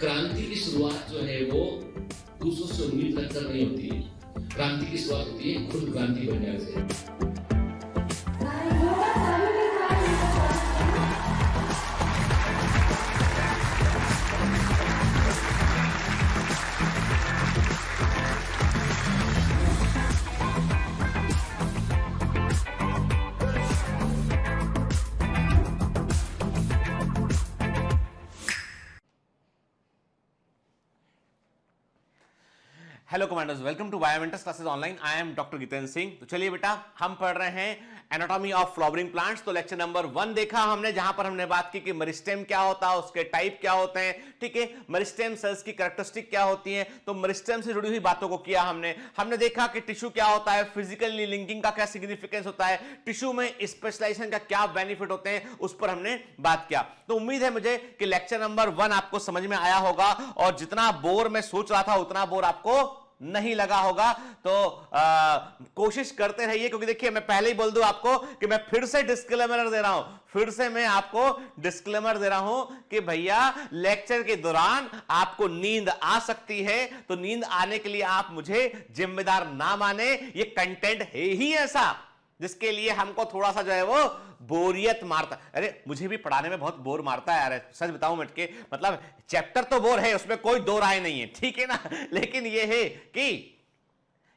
क्रांति की शुरुआत जो है वो दूसरों से उम्मीद रखकर नहीं होती है। क्रांति की शुरुआत होती है खुद क्रांति बन जाने से। Hello commanders, welcome to Biomentors classes online. I am doctor Jitendra Singh. तो चलिए बेटा, हम पढ़ रहे हैं एनाटॉमी ऑफ फ्लावरिंग प्लांट्स। तो लेक्चर नंबर 1 देखा हमने, जहां पर हमने बात की कि मेरिस्टेम क्या होता है, उसके टाइप क्या होते हैं, ठीक है, मेरिस्टेम सेल्स की कैरेक्टरिस्टिक क्या होती है। तो मेरिस्टेम से जुड़ी हुई बातों को किया हमने देखा कि टिश्यू क्या होता है, फिजिकली लिंकिंग का क्या सिग्निफिकेंस होता है, टिश्यू में स्पेशलाइजेशन का क्या बेनिफिट होते हैं, उस पर हमने बात किया। तो उम्मीद है मुझे कि लेक्चर नंबर 1 आपको समझ में आया होगा और जितना बोर मैं सोच रहा था उतना बोर आपको नहीं लगा होगा। तो कोशिश करते रहिए, क्योंकि देखिए मैं पहले ही बोल दूं आपको कि मैं फिर से डिस्क्लेमर दे रहा हूं, फिर से मैं आपको डिस्क्लेमर दे रहा हूं कि भैया लेक्चर के दौरान आपको नींद आ सकती है। तो नींद आने के लिए आप मुझे जिम्मेदार ना माने, ये कंटेंट है ही ऐसा जिसके लिए हमको थोड़ा सा जो है वो बोरियत मारता। अरे मुझे भी पढ़ाने में बहुत बोर मारता है यार, सच बताऊं मत के, मतलब चैप्टर तो बोर है, उसमें कोई दो राय नहीं है, ठीक है ना। लेकिन ये है कि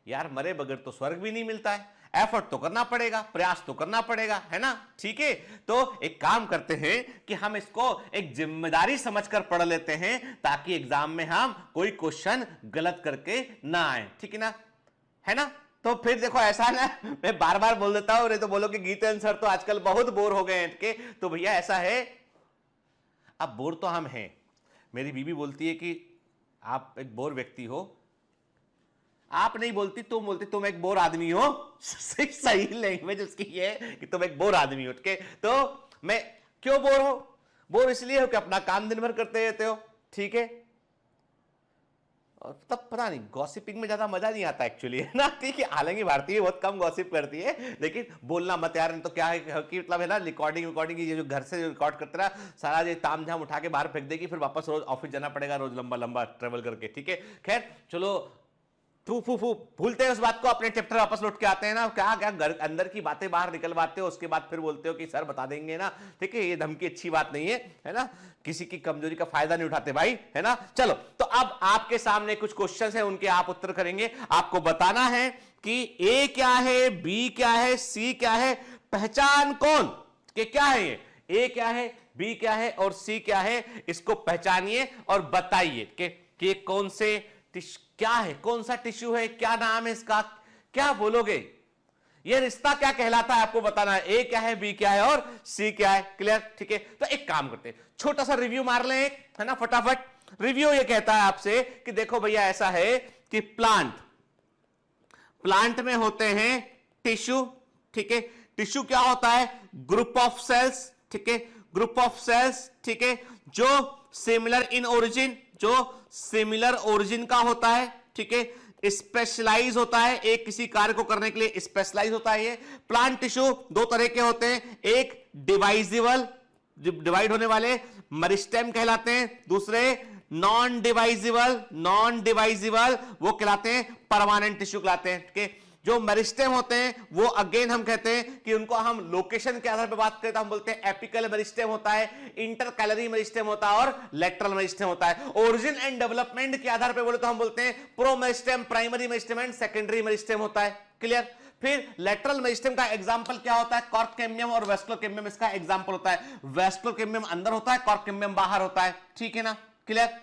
यार मरे बगैर तो स्वर्ग भी नहीं मिलता है, एफर्ट तो करना पड़ेगा, प्रयास तो करना पड़ेगा, है ना, ठीक है। तो एक काम करते हैं कि हम इसको एक जिम्मेदारी समझकर पढ़ लेते हैं, ताकि एग्जाम में हम कोई क्वेश्चन गलत करके ना आए, ठीक है ना। तो फिर देखो, ऐसा ना मैं बार बार बोल देता हूं, नहीं तो बोलो कि गीतेंद्र सर तो आजकल बहुत बोर हो गए हैं। तो भैया ऐसा है, अब बोर तो हम हैं। मेरी बीवी बोलती है कि आप एक बोर व्यक्ति हो। आप नहीं बोलती, तुम बोलती तुम एक बोर आदमी हो। सही लैंग्वेज उसकी ये है कि तुम एक बोर आदमी हो। तो मैं क्यों बोर हो? बोर इसलिए हो कि अपना काम दिन भर करते रहते हो, ठीक है। और तब पता नहीं गॉसिपिंग में ज्यादा मजा नहीं आता एक्चुअली, है ना, ठीक है। हालांकि भारतीय बहुत कम गॉसिप करती है, लेकिन बोलना मत यार, नहीं तो क्या है कि मतलब है ना, रिकॉर्डिंग ये जो घर से रिकॉर्ड करते रहा, सारा ये ताम झाम उठा के बाहर फेंक देगी, फिर वापस रोज ऑफिस जाना पड़ेगा, रोज लंबा लंबा ट्रेवल करके, ठीक है। खैर चलो, भूलते हैं उस बात को, अपने चैप्टर वापस लौट के आते हैं ना। क्या क्या घर अंदर की बातें बाहर निकलवाते हो, उसके बाद फिर बोलते हो कि सर बता देंगे ना, ठीक है। ये धमकी अच्छी बात नहीं है ना, किसी की कमजोरी का फायदा नहीं उठाते भाई, है ना। चलो, तो अब आपके सामने कुछ क्वेश्चन है, उनके आप उत्तर करेंगे। आपको बताना है कि ए क्या है, बी क्या है, सी क्या है, पहचान कौन के क्या है, ये ए क्या है, बी क्या है और सी क्या है, इसको पहचानिए और बताइए कि कौन से क्या है, कौन सा टिश्यू है, क्या नाम है इसका, क्या बोलोगे, यह रिश्ता क्या कहलाता है, आपको बताना है। ए क्या है, बी क्या है और सी क्या है, क्लियर, ठीक है। तो एक काम करते हैं, छोटा सा रिव्यू मार लें, है ना, फटाफट। रिव्यू ये कहता है आपसे कि देखो भैया, ऐसा है कि प्लांट में होते हैं टिश्यू, ठीक है। टिश्यू क्या होता है? ग्रुप ऑफ सेल्स, ठीक है, ग्रुप ऑफ सेल्स, ठीक है, जो सिमिलर इन ओरिजिन, जो सिमिलर ओरिजिन का होता है, ठीक है, स्पेशलाइज होता है, एक किसी कार्य को करने के लिए स्पेशलाइज होता है। ये प्लांट टिश्यू दो तरह के होते हैं, एक डिवाइजिबल, डिवाइड होने वाले मेरिस्टेम कहलाते हैं, दूसरे नॉन डिवाइजिबल वो कहलाते हैं परमानेंट टिश्यू कहलाते हैं, ठीक है। जो मेरिस्टेम होते हैं वो अगेन हम कहते हैं कि उनको हम लोकेशन के आधार पर बात करें तो हम बोलते हैं एपिकल मेरिस्टेम होता है, इंटरकैलरी मेरिस्टेम होता है और लेटरल मेरिस्टेम होता है। ओरिजिन एंड डेवलपमेंट के आधार पर बोले तो हम बोलते हैं pro meristem, primary meristem and secondary meristem होता है, क्लियर। फिर लेटरल मेरिस्टेम का एग्जांपल क्या होता है? कॉर्क कैम्बियम और वेस्कुलर कैम्बियम इसका एग्जांपल होता है। वेस्कुलर कैम्बियम अंदर होता है, कॉर्क कैम्बियम बाहर होता है, ठीक है ना, क्लियर।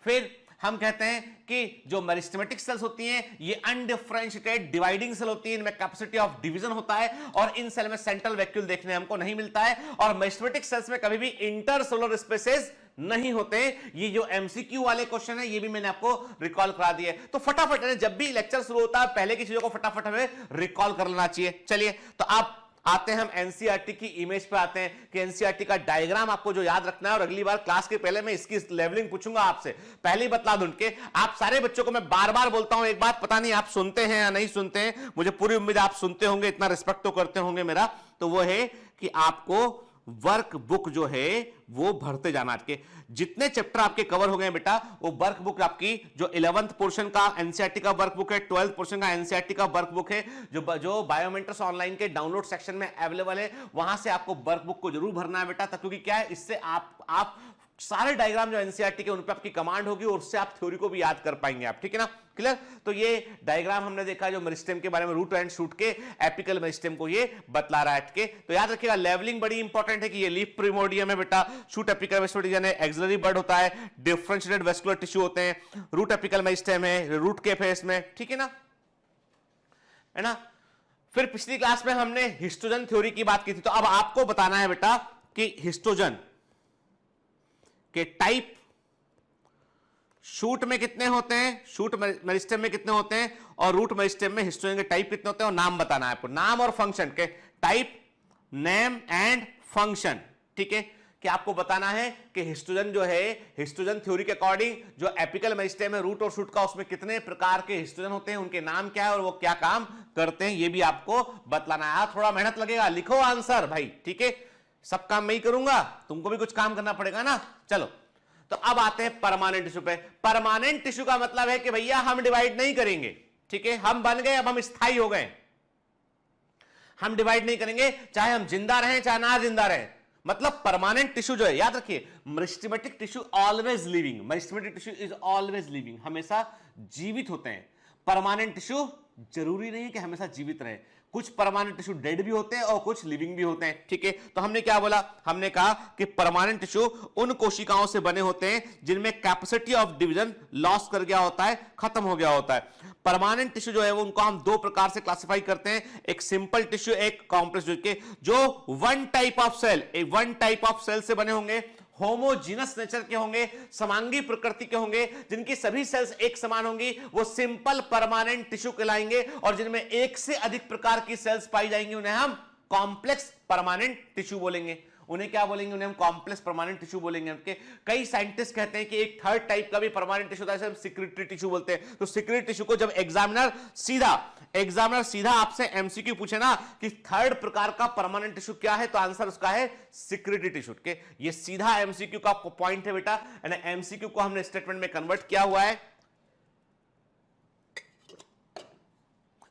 फिर हम कहते हैं कि जो मेरिस्टेमेटिक सेल्स होती हैं ये अनडिफरेंशिएटेड डिवाइडिंग सेल होती है, इनमें कैपेसिटी ऑफ डिवीजन होता है और इन सेल में सेंट्रल वैक्यूल देखने हमको नहीं मिलता है। और मेरिस्टेमेटिक सेल्स में कभी भी इंटरसेलुलर स्पेसेस नहीं होते। ये जो एमसीक्यू वाले क्वेश्चन है ये भी मैंने आपको रिकॉल करा दिए। तो फटाफट जब भी लेक्चर शुरू होता है पहले की चीजों को फटाफट हमें रिकॉल कर लेना चाहिए। चलिए, तो आप आते हैं हम एनसीईआरटी की इमेज पे आते हैं कि एनसीईआरटी का डायग्राम आपको जो याद रखना है, और अगली बार क्लास के पहले मैं इसकी लेवलिंग पूछूंगा आपसे, पहले ही बतला दूं कि आप सारे बच्चों को मैं बार बार बोलता हूं एक बात, पता नहीं आप सुनते हैं या नहीं सुनते हैं, मुझे पूरी उम्मीद आप सुनते होंगे, इतना रिस्पेक्ट तो करते होंगे मेरा। तो वो है कि आपको वर्क बुक जो है वो भरते जाना। आज के जितने चैप्टर आपके कवर हो गए बेटा, वो वर्क बुक आपकी जो 11th पोर्शन का एनसीईआरटी का वर्क बुक है, 12th पोर्शन का एनसीईआरटी का वर्क बुक है, जो बायोमेंटर्स ऑनलाइन के डाउनलोड सेक्शन में अवेलेबल है, वहां से आपको वर्क बुक को जरूर भरना है बेटा। क्योंकि क्या है, इससे आप सारे डायग्राम जो एनसीईआरटी के उन पे आपकी कमांड होगी और उससे आप थ्योरी को भी याद कर पाएंगे आप, ठीक है ना, क्लियर। तो ये डायग्राम हमने देखा जो मेरिस्टेम के बारे में, रूट एंड शूट के एपिकल मेरिस्टेम को ये बतला रहा है। तो याद रखिएगा लेवलिंग बड़ी इंपॉर्टेंट है कि ये लीफ प्रिमोडियम है बेटा, shoot apical meristem axillary bud होता है, डिफरेंशिएटेड वेस्कुलर टिश्यू होते हैं, रूट एपिकल मेरिस्टेम है, रूट के फेस में, ठीक है ना। फिर पिछली क्लास में हमने हिस्टोजन थ्योरी की बात की थी, तो अब आपको बताना है बेटा कि हिस्टोजन के टाइप शूट में कितने होते हैं, शूट मेरिस्टेम में कितने होते हैं, और रूट मेरिस्टेम में हिस्टोजन के टाइप कितने होते हैं, और नाम बताना है आपको, नाम और फंक्शन के, टाइप, नेम एंड फंक्शन, ठीक है। कि आपको बताना है कि हिस्टोजन जो है, हिस्टोजन थ्योरी के अकॉर्डिंग जो एपिकल मेरिस्टेम है रूट और शूट का, उसमें कितने प्रकार के हिस्टोजन होते हैं, उनके नाम क्या है और वो क्या काम करते हैं, ये भी आपको बतलाना है। थोड़ा मेहनत लगेगा, लिखो आंसर भाई, ठीक है। सब काम मैं ही करूंगा, तुमको भी कुछ काम करना पड़ेगा ना। चलो, तो अब आते हैं परमानेंट टिश्यू पे। परमानेंट टिश्यू का मतलब है कि भैया हम डिवाइड नहीं करेंगे, ठीक है, हम बन गए, अब हम स्थायी हो गए, हम डिवाइड नहीं करेंगे, चाहे हम जिंदा रहें चाहे ना जिंदा रहें। मतलब परमानेंट टिश्यू जो है, याद रखिए, meristematic tissue always living, meristematic tissue is always living, हमेशा जीवित होते हैं। परमानेंट टिश्यू जरूरी नहीं है कि हमेशा जीवित रहे, कुछ परमानेंट टिश्यू डेड भी होते हैं और कुछ लिविंग भी होते हैं, ठीक है। तो हमने क्या बोला, हमने कहा कि परमानेंट टिश्यू उन कोशिकाओं से बने होते हैं जिनमें कैपेसिटी ऑफ डिवीजन लॉस कर गया होता है, खत्म हो गया होता है। परमानेंट टिश्यू जो है वो उनको हम दो प्रकार से क्लासिफाई करते हैं, एक सिंपल टिश्यू, एक कॉम्प्लेक्स टिश्यू, जो वन टाइप ऑफ सेल से बने होंगे, होमोजीनस नेचर के होंगे, समांगी प्रकृति के होंगे, जिनकी सभी सेल्स एक समान होंगी, वो सिंपल परमानेंट टिश्यू कहलाएंगे। और जिनमें एक से अधिक प्रकार की सेल्स पाई जाएंगी, उन्हें हम कॉम्प्लेक्स परमानेंट टिश्यू बोलेंगे। उन्हें क्या बोलेंगे, उन्हें हम कॉम्प्लेक्स परमानेंट टिश्यू बोलेंगे। उनके कई साइंटिस्ट कहते हैं कि एक थर्ड टाइप का भी परमानेंट टिश्यू होता है, जिसे हम सिक्रेटरी टिश्यू बोलते हैं। तो सिक्रेटरी टिश्यू को जब एग्जामिनर सीधा आपसे एमसीक्यू पूछे ना कि थर्ड प्रकार का परमानेंट टिश्यू क्या है, तो आंसर उसका है सिक्रेटरी टिश्यू के। ये सीधा एमसीक्यू का पॉइंट है बेटा, एमसीक्यू को हमने स्टेटमेंट में कन्वर्ट किया हुआ है।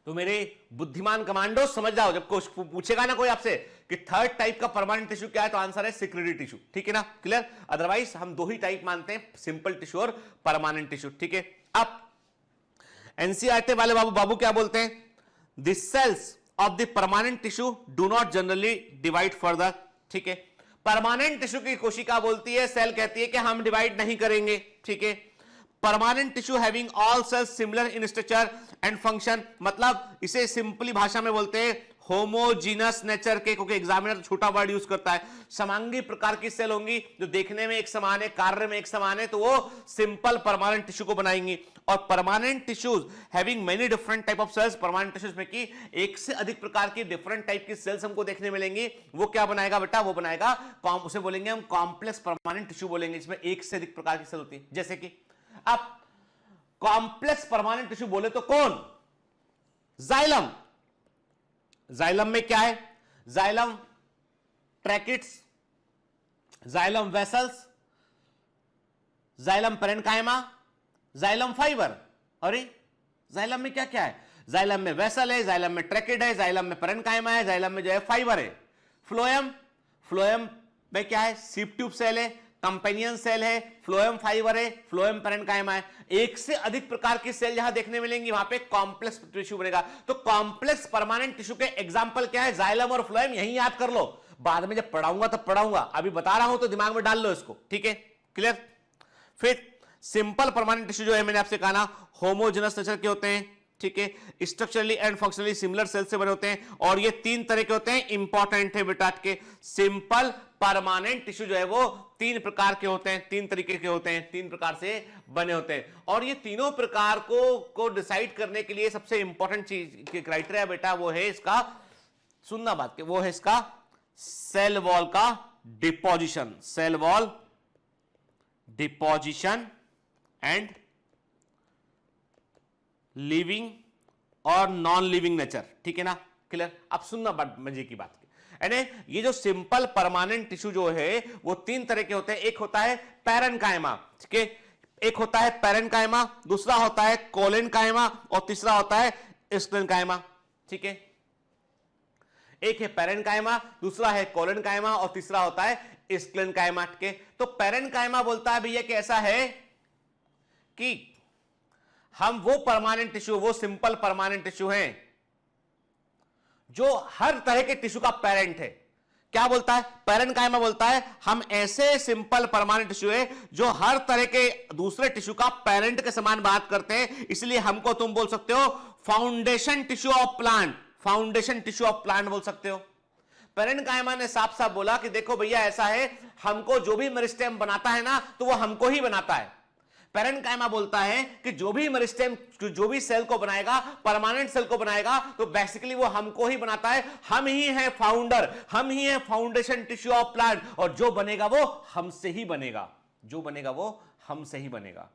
तो मेरे बुद्धिमान कमांडो समझ जाओ, जब कुछ पूछेगा ना कोई आपसे कि थर्ड टाइप का परमानेंट टिश्यू क्या है, तो आंसर है सिक्रेटरी टिश्यू, ठीक है ना, क्लियर। अदरवाइज हम दो ही टाइप मानते हैं, सिंपल टिश्यू और परमानेंट टिश्यू, ठीक है। अब एनसीईआरटी वाले बाबू क्या बोलते हैं, the cells of the permanent tissue do not generally divide further, ठीक है। परमानेंट टिश्यू की कोशिका बोलती है, सेल कहती है कि हम डिवाइड नहीं करेंगे, ठीक है। Permanent tissue having all cells similar in structure and function, मतलब इसे सिंपली भाषा में बोलते हैं होमोजीनस नेचर के, क्योंकि एग्जामिनर छोटा वर्ड यूज करता है। समांगी प्रकार की सेल होंगी जो देखने में एक समान है, कार्य में एक समान है, तो वो सिंपल परमानेंट टिश्यू को बनाएंगी। और permanent tissues having many different type of cells, permanent tissues में की एक से अधिक प्रकार की डिफरेंट टाइप की सेल्स हमको देखने मिलेंगी। वो क्या बनाएगा बेटा, वो बनाएगा उसे बोलेंगे हम कॉम्प्लेक्स परमानेंट टिश्यू बोलेंगे, जिसमें एक से अधिक प्रकार की सेल होती है। जैसे कि अब कॉम्प्लेक्स परमानेंट टिश्यू बोले तो कौन, जाइलम, जाइलम में क्या है, xylem tracheids, xylem vessels, xylem parenchyma, xylem fibre. अरे जाइलम में क्या क्या है, जाइलम में वेसल है, जाइलम में ट्रैकिड है, जाइलम में पेरेन्काइमा है, जाइलम में जो है फाइबर है। फ्लोएम, फ्लोएम में क्या है, सीप ट्यूब सेल है, कंपेनियन सेल है, फ्लोएम फाइबर है, फ्लोएम पेरेन्काइमा है। एक से अधिक प्रकार की सेल जहां देखने मिलेंगी वहां पे कॉम्प्लेक्स टिश्यू बनेगा। तो कॉम्प्लेक्स परमानेंट टिश्यू के एग्जांपल क्या है, जाइलम और फ्लोएम, यही याद कर लो, बाद में जब पढ़ाऊंगा तब पढ़ाऊंगा, अभी बता रहा हूं तो दिमाग में डाल लो इसको, ठीक है, क्लियर। फिर सिंपल परमानेंट टिश्यू जो है, मैंने आपसे कहा ना, होमोजेनस नेचर के होते हैं, ठीक है, structurally and functionally similar cell से बने होते हैं, और ये तीन तरह के होते हैं, इंपॉर्टेंट है बेटा के। सिंपल परमानेंट टिश्यू जो है वो तीन प्रकार के होते हैं, तीन तरीके के होते हैं, तीन प्रकार से बने होते हैं। और ये तीनों प्रकार को डिसाइड करने के लिए सबसे इंपॉर्टेंट चीज के क्राइटेरिया बेटा वो है इसका, सुनना बात के, वो है इसका सेल वॉल का deposition, cell wall deposition and living और नॉन लिविंग नेचर, ठीक है ना, क्लियर। अब सुनना मजे की बात, यानी ये जो सिंपल परमानेंट टिश्यू जो है वो तीन तरह के होते हैं। एक होता है पैरेन्काइमा, ठीक है, एक होता है पैरेन्काइमा, दूसरा होता है कोलेनकाइमा और तीसरा होता है स्क्लेनकाइमा, ठीक है। एक है पैरेन्काइमा, दूसरा है कोलेनकाइमा और तीसरा होता है स्क्लेनकाइमा, ठीक है। तो पैरेन्काइमा बोलता है भैया कि ऐसा है कि हम वो परमानेंट टिश्यू, वो सिंपल परमानेंट टिश्यू हैं जो हर तरह के टिश्यू का पेरेंट है। क्या बोलता है पैरेन्काइमा? बोलता है हम ऐसे सिंपल परमानेंट टिश्यू है जो हर तरह के दूसरे टिश्यू का पेरेंट के समान बात करते हैं, इसलिए हमको तुम बोल सकते हो foundation tissue of plant, foundation tissue of plant बोल सकते हो। पैरेन्काइमा ने साफ साफ बोला कि देखो भैया ऐसा है, हमको जो भी मेरिस्टेम बनाता है ना तो वो हमको ही बनाता है। पैरेन्काइमा बोलता है कि जो भी मेरिस्टेम, जो भी सेल को बनाएगा, परमानेंट सेल को बनाएगा, तो बेसिकली वो हमको ही बनाता है। हम ही हैं फाउंडर, हम ही हैं फाउंडेशन टिश्यू ऑफ प्लांट, और जो बनेगा वो हमसे ही बनेगा, जो बनेगा वो हमसे ही बनेगा।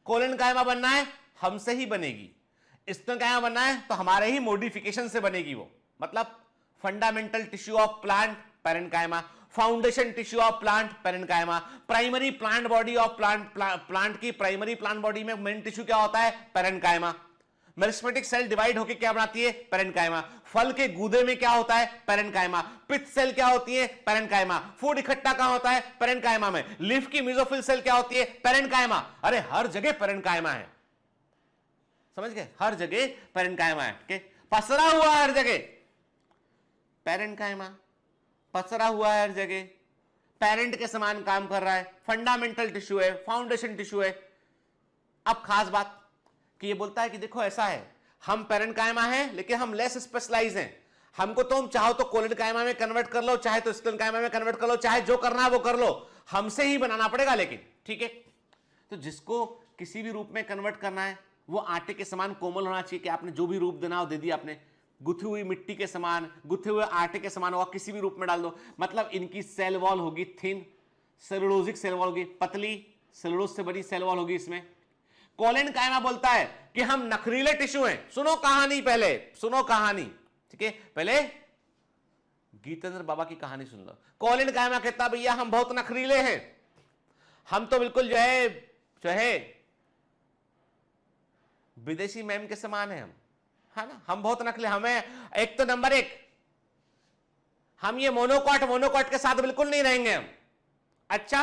कोलेनकाइमा बनना है हमसे ही बनेगी, स्क्लेनकाइमा बनना है तो हमारे ही मॉडिफिकेशन से बनेगी वो। मतलब fundamental tissue of plant parenchyma, foundation tissue of plant parenchyma, primary plant body of plant की प्राइमरी प्लांट बॉडी में मेन टिश्यू क्या होता है पैरेन्काइमा। मेरिस्टेमेटिक सेल डिवाइड होकर क्या बनाती है पैरेन्काइमा। फल के गूदे में क्या होता है पैरेन्काइमा। पित्त सेल क्या होती है पैरेन्काइमा। फूड इकट्ठा कहां होता है पैरेन्काइमा में। लीफ की मेसोफिल सेल क्या होती है पैरेन्काइमा। अरे हर जगह पैरेन्काइमा है, समझ गए, हर जगह पैरेन्काइमा है, ठीक है। पसरा हुआ है हर जगह पैरेन्काइमा, पसरा हुआ है हर जगह, पेरेंट के समान काम कर रहा है, फंडामेंटल टिश्यू है, फाउंडेशन टिश्यू है। अब खास बात कि ये बोलता है कि देखो ऐसा है, हम पैरेन्काइमा हैं लेकिन हम लेस स्पेशलाइज हैं। हमको तुम चाहो तो कोलेनकाइमा में कन्वर्ट कर लो, चाहे तो स्क्लेनकाइमा में कन्वर्ट कर लो, चाहे जो करना है वो कर लो, हमसे ही बनाना पड़ेगा लेकिन, ठीक है। तो जिसको किसी भी रूप में कन्वर्ट करना है वो आटे के समान कोमल होना चाहिए कि आपने जो भी रूप देना हो दे दिया आपने। गुथी हुई मिट्टी के समान, गुथे हुए आटे के समान होगा, किसी भी रूप में डाल दो। मतलब इनकी सेल वॉल होगी थिन, सेलुलोजिक सेल वॉल होगी, पतली सेलुलोज से बनी सेल वॉल होगी इसमें। कोलेनकाइमा बोलता है कि हम नखरीले टिश्यू हैं। सुनो कहानी, पहले सुनो कहानी, ठीक है, पहले गीतेंद्र बाबा की कहानी सुन लो। कोलेनकाइमा कहता भैया हम बहुत नखरीले हैं, हम तो बिल्कुल जो है विदेशी मैम के समान है है ना, हम बहुत नकली, हमें एक तो नंबर एक, हम ये मोनोकॉट के साथ बिल्कुल नहीं रहेंगे हम। अच्छा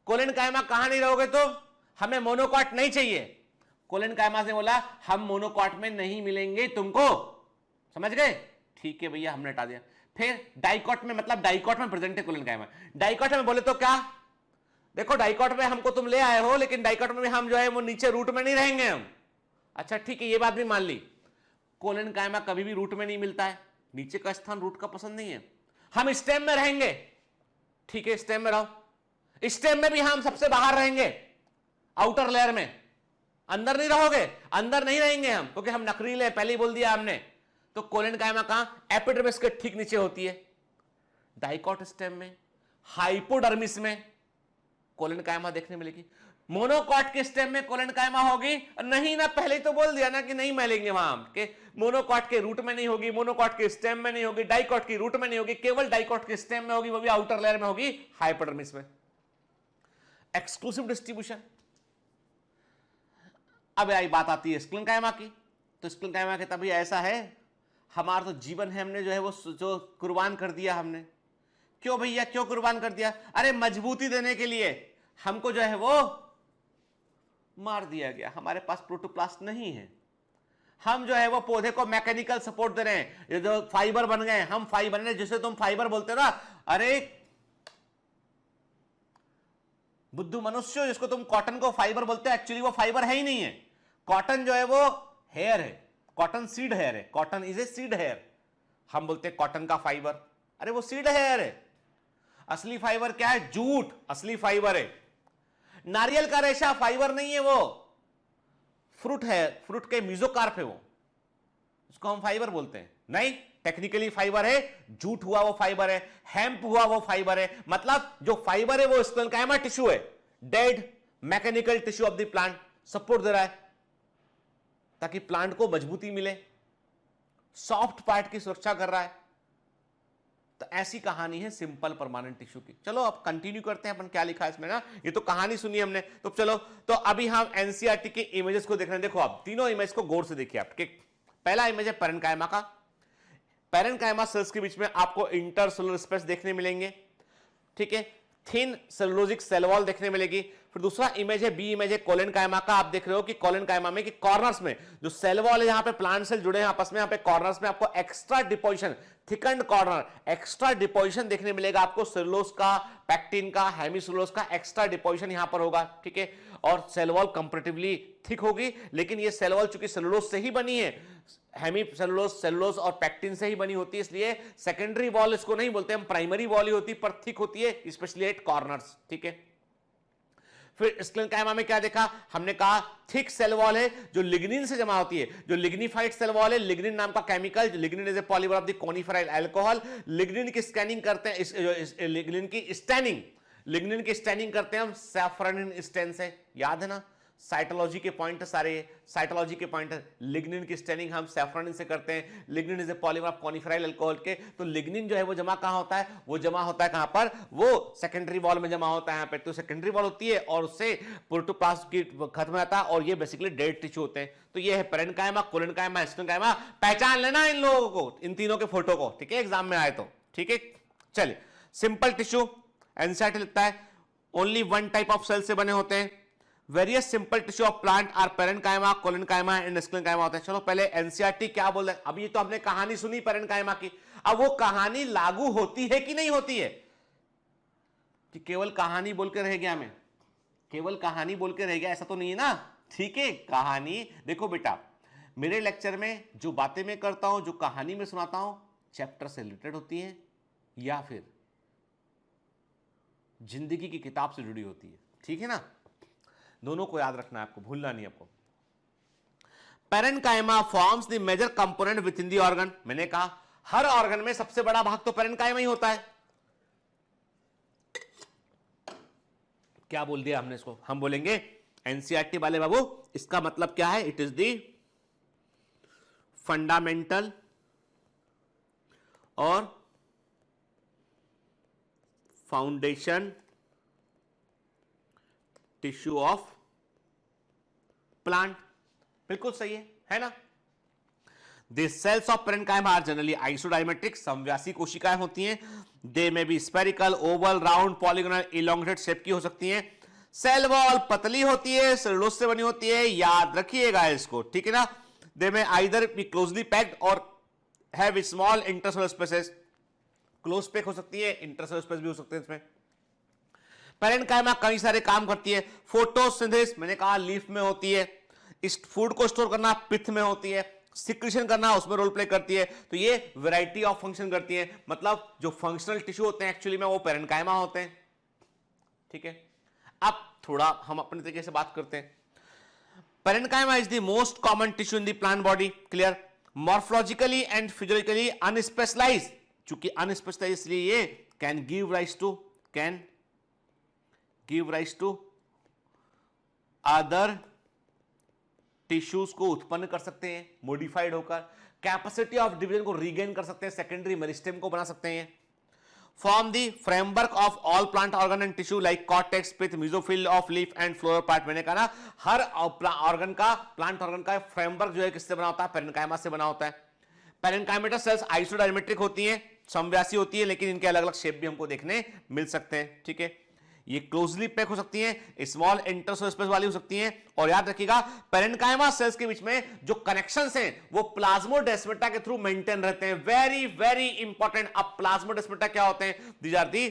कोलेनकाइमा कहां नहीं रहोगे तो? हमें मोनोकॉट नहीं चाहिए। कोलेनकाइमा से बोला हम मोनोकॉट में नहीं मिलेंगे तुमको, समझ गए, ठीक है भैया हमने हटा दिया। फिर डाइकॉट में, मतलब डाइकॉट में प्रेजेंट है कोलेनकाइमा। डाइकॉट में बोले तो क्या, देखो डाइकॉट में हमको तुम ले आए हो लेकिन डाइकॉट में हम जो है वो नीचे रूट में नहीं रहेंगे हम। अच्छा ठीक है, ये बात भी मान ली। कोलेनकाइमा कभी भी रूट में नहीं मिलता है, नीचे का स्थान रूट का पसंद नहीं है। हम स्टेम में रहेंगे, ठीक है स्टेम में रहो। स्टेम में भी हम सबसे बाहर रहेंगे, आउटर लेयर में, अंदर नहीं रहोगे, अंदर नहीं रहेंगे हम क्योंकि हम नखरीले, पहले ही बोल दिया हमने। तो कोलेनकाइमा कहां, एपिडर्मिस के ठीक नीचे होती है। डाइकॉट स्टेम में, हाइपोडर्मिस में कोलेनकाइमा देखने मिलेगी। मोनोकॉट के स्टेम में कोलेनकाइमा होगी नहीं ना, पहले तो बोल दिया ना कि नहीं मिलेंगे वहां के। मोनोकॉट के रूट में नहीं होगी, मोनोकॉट के स्टेम में नहीं होगी, डाइकॉट की रूट में नहीं होगी, केवल डाइकॉट के स्टेम में होगी, वो भी आउटर लेयर में होगी, हाइपोडर्मिस में। Exclusive distribution. अब आई बात आती है स्क्लेनकाइमा की। तो स्क्लेनकाइमा कहता भैया ऐसा है, हमारा तो जीवन है, हमने जो है वो जो कुर्बान कर दिया हमने। क्यों भैया क्यों कुर्बान कर दिया? अरे मजबूती देने के लिए हमको जो है वो मार दिया गया, हमारे पास प्रोटोप्लास्ट नहीं है। हम जो है वो पौधे को मैकेनिकल सपोर्ट दे रहे हैं, ये जो फाइबर बन गए, हम फाइबर बने, जिसे तुम फाइबर बोलते हो ना। अरे बुद्धू मनुष्य, जिसको तुम कॉटन को फाइबर बोलते हो, एक्चुअली वो फाइबर है ही नहीं है। कॉटन जो है वो हेयर है, कॉटन सीड हेयर है, cotton is a seed hair. हम बोलते हैं कॉटन का फाइबर, अरे वो सीड हेयर है। असली फाइबर क्या है? जूट असली फाइबर है। नारियल का रेशा फाइबर नहीं है, वो फ्रूट है, फ्रूट के मीजोकार्प है वो, उसको हम फाइबर बोलते हैं। नहीं, टेक्निकली फाइबर है, जूट हुआ वो फाइबर है, हेम्प हुआ वो फाइबर है। मतलब जो फाइबर है वो स्क्लेनकाइमा टिश्यू है, dead mechanical tissue of the plant, support दे रहा है ताकि प्लांट को मजबूती मिले, सॉफ्ट पार्ट की सुरक्षा कर रहा है तो ऐसी कहानी है सिंपल परमानेंट टिश्यू की। चलो अब कंटिन्यू करते हैं, अपन क्या लिखा है इसमें ना, ये तो कहानी सुनी हमने, तो चलो तो अभी हम एनसीईआरटी के इमेजेस को देख रहे हैं। देखो आप तीनों इमेज को गौर से देखिए आप, ठीक। पहला इमेज है पैरेन्काइमा का। पैरेन्काइमा सेल्स के बीच में आपको इंटरसेलुलर स्पेस देखने मिलेंगे, ठीक है, थिन सेलुलोजिक सेल वॉल देखने मिलेगी। फिर दूसरा इमेज है, बी इमेज है कोलेनकाइमा का। आप देख रहे हो कि कोलेनकाइमा में कि कॉर्नर्स में जो सेल वॉल है, यहां पे प्लांट सेल जुड़े हैं आपस में, यहां पे कॉर्नर्स में आपको extra deposition, thickened corner, extra deposition देखने मिलेगा आपको। सेलुलोज का, पैक्टिन का, हेमीसेलुलोज का एक्स्ट्रा डिपोजिशन यहां पर होगा, ठीक है। और सेल वॉल कंपैरेटिवली थिक होगी, लेकिन ये सेल वॉल चूंकि सेलुलोज से ही बनी है, हेमी सेलुलोज, सेलुलोज और पैक्टिन से ही बनी होती है, इसलिए सेकेंडरी वॉल इसको नहीं बोलते हम, प्राइमरी वॉल ही होती है, पर थिक होती है, स्पेशली एट कॉर्नर्स, ठीक है। फिर स्क्लेनकाइमा में क्या देखा हमने, कहा थिक सेल वॉल है जो लिग्निन से जमा होती है, जो लिग्निफाइड सेल वॉल है, लिग्निन नाम का chemical, lignin is a polymer of the coniferyl alcohol. Lignin की स्कैनिंग करते हैं, लिग्निन की स्टैनिंग करते हैं हम सैफरनिन स्टेन से, याद है ना, साइटोलॉजी के पॉइंट सारे, साइटोलॉजी के पॉइंट, लिग्निन की स्टेनिंग हम सैफरनिन से करते हैं। Lignin is a polymer of coniferyl alcohol के, तो लिग्निन जो है वो जमा कहां होता है, वो जमा होता है कहां पर, वो सेकेंडरी वॉल में जमा होता है यहाँ पे। तो सेकेंडरी वॉल होती है और उससे प्रोटोप्लाज्म की खत्म होता है, और ये बेसिकली डेड टिश्यू होते हैं। तो ये है पैरेन्काइमा, कोलेनकाइमा, स्क्लेनकाइमा। पहचान लेना इन लोगों को, इन तीनों के फोटो को, ठीक है, एग्जाम में आए तो, ठीक है। चलिए, सिंपल टिश्यू एनसीईआरटी लिखता है only one type of cell से बने होते हैं। Various simple tissue of plant are parenchyma, collenchyma and sclerenchyma होते हैं। चलो पहले एनसीईआरटी क्या बोल रहे हैं, अभी तो हमने कहानी सुनी पैरेन्काइमा की, अब वो कहानी लागू होती है कि नहीं होती है, कि केवल कहानी बोल के रह गया, मैं केवल कहानी बोल के रह गया, ऐसा तो नहीं है ना, ठीक है। कहानी देखो बेटा, मेरे लेक्चर में जो बातें मैं करता हूं, जो कहानी में सुनाता हूं, चैप्टर से रिलेटेड होती है या फिर जिंदगी की किताब से जुड़ी होती है, ठीक है ना, दोनों को याद रखना है आपको, भूलना नहीं आपको। Parenchyma forms the major component within the organ. मैंने कहा हर ऑर्गन में सबसे बड़ा भाग तो पैरेन्काइमा ही होता है। क्या बोल दिया हमने इसको, हम बोलेंगे एनसीईआरटी वाले बाबू, इसका मतलब क्या है, इट इज द फंडामेंटल और फाउंडेशन टिश्यू ऑफ प्लांट। बिल्कुल सही है ना। The cells of parenchyma are generally isodiametric, समव्यासी कोशिकाएं होती हैं। They may be spherical, oval, round, polygonal, elongated shape की हो सकती हैं। सेल वॉल पतली होती है, सेलुलोज से बनी होती है, याद रखिएगा इसको, ठीक है ना। दे में आइदर बी क्लोजली पैक्ड और have small intercellular spaces, close pack हो सकती है, इंटरसेलुलर स्पेस भी हो सकते हैं इसमें। पैरेन्काइमा कई सारे काम करती है। फोटोसिंथेसिस मैंने कहा लीफ में होती है, इस फूड को स्टोर करना पिथ में होती है, सिक्रीशन करना उसमें रोल प्ले करती है। तो ये वैरायटी ऑफ फंक्शन करती है, मतलब जो फंक्शनल टिश्यू होते हैं एक्चुअली में वो पैरेन्काइमा होते हैं, ठीक है। अब थोड़ा हम अपने तरीके से बात करते हैं। Parenchyma is the most common tissue in the plant body, clear. Morphologically and physiologically unspecialised, चूंकि अनस्पेशलाइज्ड इसलिए ये can give rise to other tissues को उत्पन्न कर सकते हैं मॉडिफाइड होकर, कैपेसिटी ऑफ डिवीजन को रीगेन कर सकते हैं, सेकेंडरी मेरिस्टेम को बना सकते हैं। Form the framework of all plant organ and tissue like cortex, pith, mesophyll of leaf and floral part. मैंने कहा ना हर ऑर्गन का, प्लांट ऑर्गन का फ्रेमवर्क जो है किससे बना होता है, पैरेन्काइमा से बना होता है। पैरेन्काइमेटा सेल्स आइसोडायमेट्रिक होती हैं, समव्यासी होती है, लेकिन इनके अलग अलग शेप भी हमको देखने मिल सकते हैं, ठीक है। ये क्लोजली पैक हो सकती हैं, स्मॉल इंटरसेलुलर स्पेस वाली हो सकती हैं। और याद रखिएगा पैरेन्काइमा सेल्स के बीच में जो कनेक्शंस हैं वो प्लाज्मोडेस्माटा के थ्रू मेंटेन रहते हैं। Very very important. अब प्लाज्मोडेस्माटा क्या होते हैं, these are the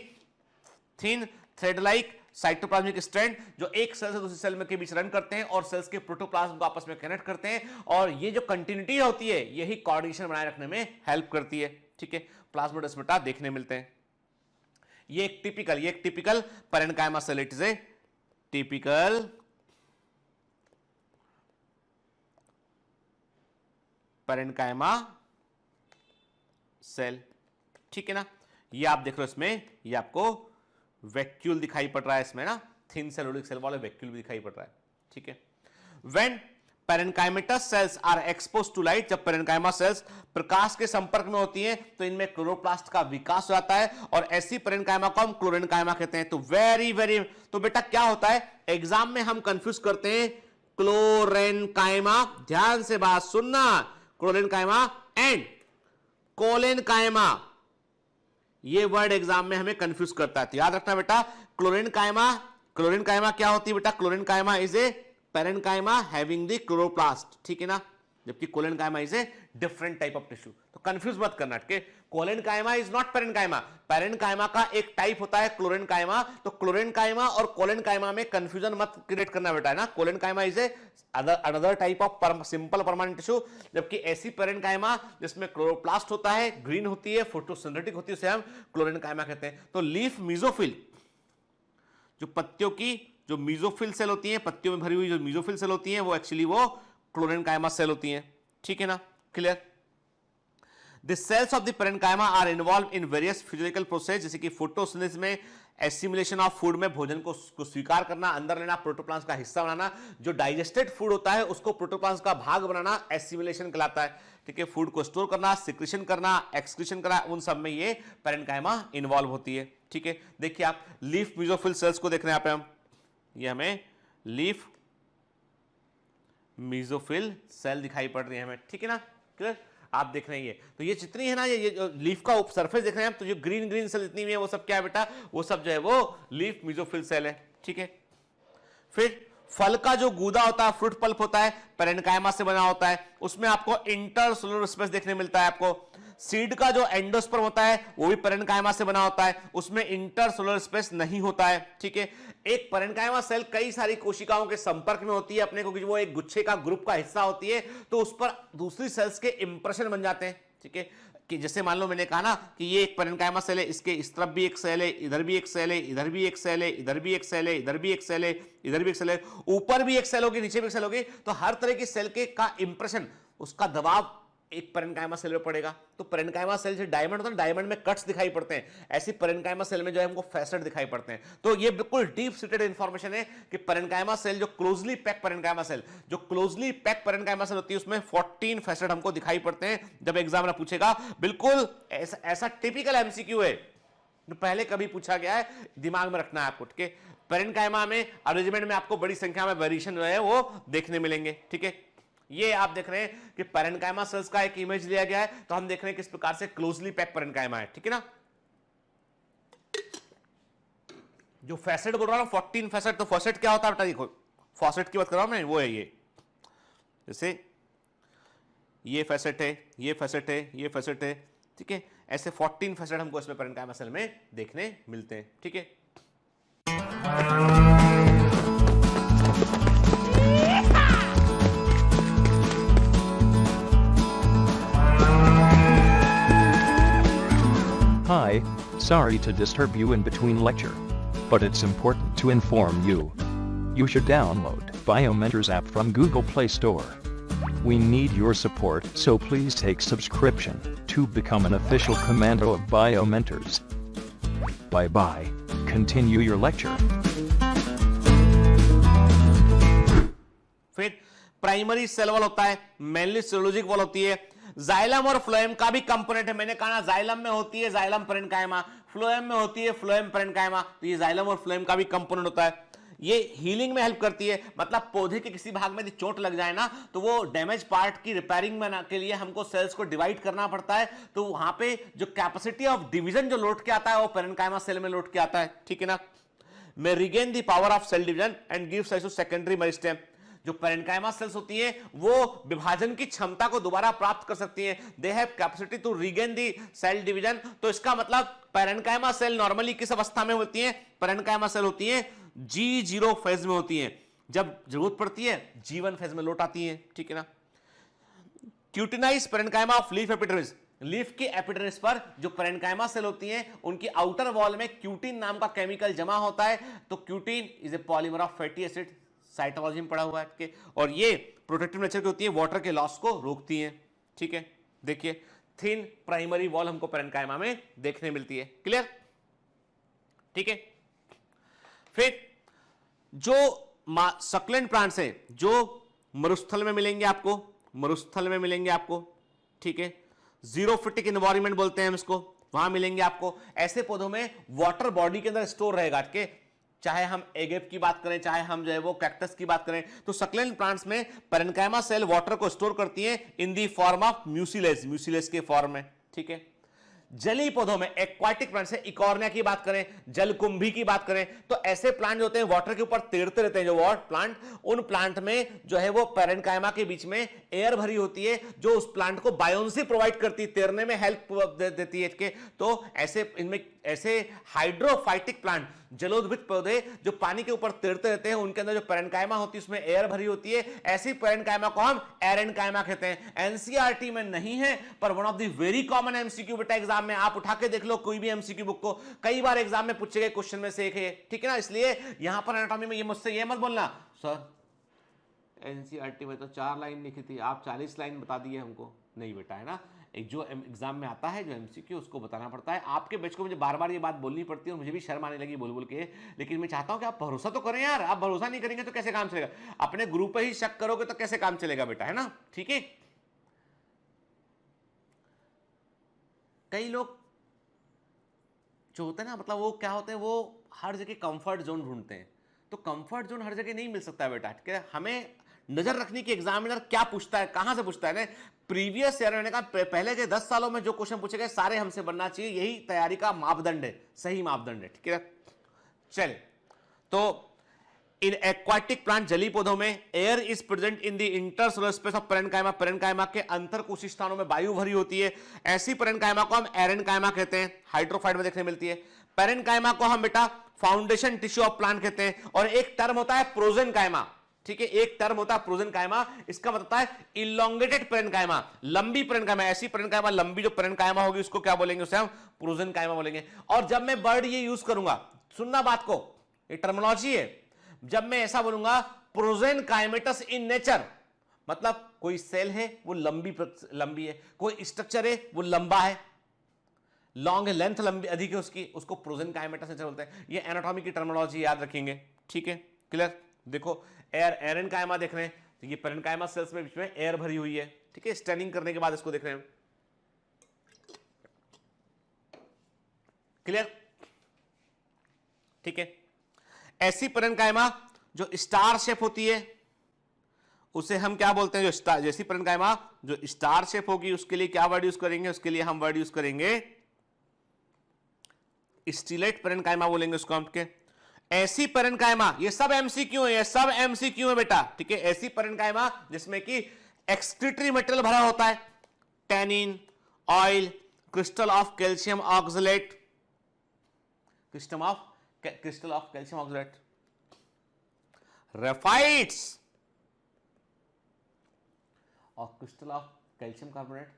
thin thread like cytoplasmic strand जो एक सेल से दूसरी सेल में के बीच रन करते हैं और सेल्स के प्रोटोप्लाज्म को आपस में कनेक्ट करते हैं, और ये जो कंटिन्यूटी होती है यही कोऑर्डिनेशन बनाए रखने में हेल्प करती है, ठीक है। प्लाज्मोडेस्माटा देखने मिलते हैं। ये एक typical parenchyma cell, it is a typical parenchyma cell, ठीक है ना। ये आप देख रहे हो इसमें, ये आपको वैक्यूल दिखाई पड़ रहा है इसमें ना, थिन सेलुलोइक सेल वाला वैक्यूल भी दिखाई पड़ रहा है, ठीक है। When parenchymatous cells are expose to light, जब पेरेन्काइमा सेल्स प्रकाश के संपर्क में होती हैं तो इनमें क्लोरोप्लास्ट का विकास हो जाता है और ऐसी पेरेन्काइमा को हम क्लोरेन्काइमा कहते हैं। तो वेरी तो बेटा क्या होता है, एग्जाम में हम कंफ्यूज करते हैं क्लोरेन्काइमा, ध्यान से बात सुनना, क्लोरेन्काइमा एंड कोलेन्काइमा, ये वर्ड एग्जाम में हमें कंफ्यूज करता है। तो याद रखना बेटा, क्लोरेन्काइमा क्या होती है बेटा, क्लोरेन्काइमा is a parenchyma having the chloroplast, ठीक है ना, जबकि collenchyma is a different type of tissue. तो कंफ्यूज मत करना, ठीक है, collenchyma is not parenchyma, parenchyma का एक टाइप होता है क्लोरेन्काइमा। तो क्लोरेन्काइमा और कोलेन्काइमा में कंफ्यूजन मत क्रिएट करना बेटा, है ना। Collenchyma is a another type of simple permanent tissue, जबकि ऐसी पेरेन्काइमा जिसमें क्लोरोप्लास्ट होता है, ग्रीन होती है, फोटोसिंथेटिक होती है, उसे हम क्लोरेन्काइमा कहते हैं। तो लीफ मीजोफिल, जो पत्तियों की जो मीजोफिल सेल होती हैं, पत्तियों में भरी हुई जो मीजोफिल सेल होती हैं, वो एक्चुअली वो क्लोरेन्काइमा सेल होती हैं, ठीक है ना, clear. The cells of the parenchyma are involved in various physiological process, जैसे कि फोटोसिंथेसिस में, एसिमिलेशन ऑफ फूड में भोजन को स्वीकार करना, अंदर लेना, प्रोटोप्लाज्म का हिस्सा बनाना, जो डाइजेस्टेड फूड होता है उसको प्रोटोप्लाज्म का भाग बनाना एसिमिलेशन कहलाता है, ठीक है। फूड को स्टोर करना, सिक्रीशन करना, एक्सक्रीशन करना, उन सब में ये पेरेन्काइमा इन्वॉल्व होती है, ठीक है। देखिए आप लीफ मीजोफिल सेल्स को देख रहे हैं यहाँ पे हम, ये हमें लीफ मीजोफिल सेल दिखाई पड़ रही है हमें, ठीक है ना, क्लियर। आप देख रहे हैं ये, तो ये जितनी है ना, ये जो लीफ का सरफेस देख रहे हैं आप, तो जो ग्रीन सेल जितनी भी है वो सब क्या है बेटा, वो सब जो है वो लीफ मीजोफिल सेल है, ठीक है। फिर फल का जो गूदा होता है, फ्रूट पल्प होता है, पेरेन्काइमा से बना होता है, उसमें आपको इंटरसेलुलर स्पेस देखने मिलता है आपको। सीड का जो एंडोस्पर्म होता है वो भी पेरेन्काइमा से बना होता है, उसमें इंटरसेलुलर स्पेस नहीं होता है, ठीक है। एक पेरेन्काइमा सेल कई सारी कोशिकाओं के संपर्क में होती है अपने को, कि वो एक गुच्छे का ग्रुप का हिस्सा होती है, तो उस पर दूसरी सेल्स के इंप्रेशन बन जाते हैं, ठीक है। कि जैसे मान लो मैंने कहा ना कि ये एक पेरेन्काइमा सेल है, इसके इस तरफ भी एक सेल है, इधर भी एक सेल है, इधर भी एक सेल है, इधर भी एक सेल है, इधर भी एक सेल है, इधर भी एक सेल है, ऊपर भी एक सेल होगी, नीचे भी एक सेल होगी, तो हर तरह की सेल के का इंप्रेशन, उसका दबाव एक पेरेन्काइमा सेल में पड़ेगा। तो पेरेन्काइमा सेल से डायमंड होता है, डायमंड में कट्स दिखाई पड़ते हैं, ऐसी पेरेन्काइमा सेल में जो है हमको फैसेट दिखाई पड़ते हैं। तो ये बिल्कुल डीप सीटेड इंफॉर्मेशन है कि पेरेन्काइमा सेल जो क्लोजली पैक पेरेन्काइमा सेल होती है, उसमें 14 फैसेट हमको दिखाई पड़ते हैं। जब एग्जाम में पूछेगा, बिल्कुल ऐसा टिपिकल एमसीक्यू है जो पहले कभी पूछा गया है, दिमाग में रखना है आपको, ठीक है। पेरेन्काइमा में अरेंजमेंट में आपको बड़ी संख्या में वेरिएशन जो है वो देखने मिलेंगे, ठीक है। ये आप देख रहे हैं कि पेरेन्काइमा सेल्स का एक इमेज लिया गया है, तो हम देख रहे हैं किस प्रकार से क्लोजली पैक पेरेन्काइमा है, ठीक है ना। जो फैसेट बोल रहा हूं 14 फैसेट, तो फैसेट क्या होता है बेटा, देखो फॉसेट की बात कर रहा हूं मैं, वो है ये, जैसे ये फैसेट है, ये फैसेट है, ये फैसेट है, ठीक है। ऐसे 14 फैसेट हमको इसमें पेरेन्काइमा सेल में देखने मिलते हैं, ठीक है। Hi, sorry to disturb you in between lecture. But it's important to inform you. You should download Biomentors app from Google Play Store. We need your support, so please take subscription to become an official commando of Biomentors. Bye bye. Continue your lecture. फिर primary cell wall होता है, mainly cellulosic wall होती है, xylem और phloem का भी component है। मैंने कहा ना, जाइलम में होती है जाइलम पेरेन्काइमा, फ्लोएम में होती है फ्लोएम पेरेन्काइमा, तो ये जाइलम और फ्लोएम का भी कंपोनेंट होता है। ये हीलिंग में हेल्प करती है, मतलब पौधे के किसी भाग में यदि चोट लग जाए ना, तो वो डैमेज पार्ट की रिपेयरिंग में के लिए हमको सेल्स को डिवाइड करना पड़ता है, तो वहां पे जो कैपेसिटी ऑफ डिवीजन जो लौट के आता है वो पेरेन्काइमा सेल में लौट के आता है, ठीक है ना। May regain the power of cell division and gives rise to secondary meristem. जो पेरेन्काइमा सेल्स होती हैं वो विभाजन की क्षमता को दोबारा प्राप्त कर सकती हैं, they have capacity to regain the cell division. तो इसका मतलब पेरेन्काइमा सेल नॉर्मली किस अवस्था में होती हैं, पेरेन्काइमा सेल होती हैं G0 फेज में होती हैं, जब जरूरत पड़ती है G1 फेज में लौट आती हैं, ठीक है ना। Cutinise parenchyma of leaf epidermis, leaf की एपिडर्मिस पर जो पेरेन्काइमा सेल होती हैं उनकी आउटर वॉल में क्यूटिन नाम का केमिकल जमा होता है। तो cutin is a polymer of fatty acid, cytology में पड़ा हुआ है, और ये प्रोटेक्टिव नेचर की होती है, वाटर के लॉस को रोकती है, ठीक है। देखिए थिन प्राइमरी वॉल हमको पेरेन्काइमा में देखने मिलती है, क्लियर, ठीक है। फिर जो सक्लेंट प्लांट्स है, जो मरुस्थल में मिलेंगे आपको, मरुस्थल में मिलेंगे आपको, ठीक है। जीरोफिटिक इन्वायरमेंट बोलते हैं हम इसको, वहां मिलेंगे आपको। ऐसे पौधों में वाटर बॉडी के अंदर स्टोर रहेगा, ठीक है। चाहे हम एगेप की बात करें, चाहे हम जो है वो कैक्टस की बात करें, तो सक्लेंट प्लांट्स में पैरेन्काइमा सेल वाटर को स्टोर करती है in the form of mucilage, mucilage के फॉर्म में, ठीक है। जलीय पौधों में एक्वाटिक प्लांट्स है, इकॉर्निया की बात करें, जलकुंभी की बात करें, तो ऐसे प्लांट जो होते हैं वाटर के ऊपर तैरते रहते हैं, जो वाटर प्लांट, उन प्लांट में जो है वो पैरेन्काइमा के बीच में एयर भरी होती है, जो उस प्लांट को बायोन्सी प्रोवाइड करती है, तैरने में हेल्प देती है इसके। तो ऐसे इनमें ऐसे हाइड्रोफाइटिक प्लांट, जलोद्भिद पौधे जो पानी के ऊपर तैरते रहते हैं, उनके अंदर जो पैरेन्काइमा होती है उसमें एयर भरी होती है, ऐसी पैरेन्काइमा को हम एरेन्काइमा कहते हैं। एनसीईआरटी में नहीं है, पर one of the very common MCQ बेटा एग्जाम में, आप उठा के देख लो कोई भी एमसीक्यू बुक को, कई बार एग्जाम में पूछे गए क्वेश्चन में से एक है, ठीक है ना। इसलिए यहां पर एनाटॉमी में ये मुझसे ये मत बोलना सर एनसीईआरटी में तो 4 लाइन लिखी थी, आप 40 लाइन बता दिए हमको, नहीं बेटा, है ना। एक जो एग्जाम में आता है, जो एमसीक्यू, उसको बताना पड़ता है। आपके बैच को मुझे बार बार ये बात बोलनी पड़ती है और मुझे भी शर्म आने लगी बोल बोल के, लेकिन मैं चाहता हूं कि आप भरोसा तो करें यार। आप भरोसा नहीं करेंगे तो कैसे काम चलेगा? अपने ग्रुप पे ही शक करोगे तो कैसे काम चलेगा बेटा, है ना, ठीक है। कई लोग जो होते हैं ना, मतलब वो क्या होते हैं, वो हर जगह कंफर्ट जोन ढूंढते हैं। तो कंफर्ट जोन हर जगह नहीं मिल सकता है बेटा, ठीक है। हमें नजर रखनी कि एग्जामिनर क्या पूछता है, कहां से पूछता है। प्रीवियस ईयर मैंने कहा पहले के 10 सालों में जो क्वेश्चन पूछे गए सारे हमसे बनना चाहिए, यही तैयारी का मापदंड है, सही मापदंड है, ठीक है। चले, तो इन एक्वाटिक प्लांट, जलीय पौधों में air is present in the intersolar space of parenchyma, parenchyma के अंतर कुछ स्थानों में वायु भरी होती है, ऐसी पैरेन्काइमा को हम एरेन्काइमा कहते हैं, हाइड्रोफाइट में देखने मिलती है। पैरेन्काइमा को हम बेटा फाउंडेशन टिश्यू ऑफ प्लांट कहते हैं, और एक टर्म होता है प्रोजेनकाइमा, ठीक है, एक टर्म होता है प्रोजेनकाइमा, इसका मतलब है इलोंगेटेड पैरेन्काइमा, लंबी पैरेन्काइमा। ऐसी पैरेन्काइमा, लंबी जो पैरेन्काइमा होगी उसको क्या बोलेंगे, उसे हम प्रोजेनकाइमा बोलेंगे। और जब मैं वर्ड ये यूज करूंगा, सुनना बात को, ये टर्मिनोलॉजी है, जब मैं ऐसा बोलूंगा प्रोजेनकाइमेटस इन नेचर, मतलब कोई सेल है वो लंबी है, कोई स्ट्रक्चर है वो लंबा है, लॉन्ग है, लेंथ लंबी अधिक है उसकी, उसको प्रोजेनकाइमेटस नेचर बोलते हैं। ये एनाटॉमी की टर्मिनोलॉजी याद रखेंगे, ठीक है, क्लियर। देखो एरेन्काइमा देख रहे हैं, तो ये पैरेन्काइमा सेल्स में बीच में एयर भरी हुई है, ठीक है। स्टैनिंग करने के बाद इसको देख रहे हैं, क्लियर, ठीक है। ऐसी पैरेन्काइमा जो स्टार शेप होती है उसे हम क्या बोलते हैं, जो स्टार, जैसी पैरेन्काइमा जो स्टार शेप होगी उसके लिए क्या वर्ड यूज करेंगे, उसके लिए हम वर्ड यूज करेंगे स्टीलेट पैरेन्काइमा बोलेंगे उसको हम, के। ऐसी पैरेन्काइमा, ये सब एमसीक्यू है, ये सब एमसीक्यू है बेटा, ठीक है। ऐसी पैरेन्काइमा जिसमें कि एक्सक्रीटरी मटेरियल भरा होता है, tannin, oil, crystal of calcium oxalate, crystal of calcium oxalate, graphites और crystal of calcium carbonate,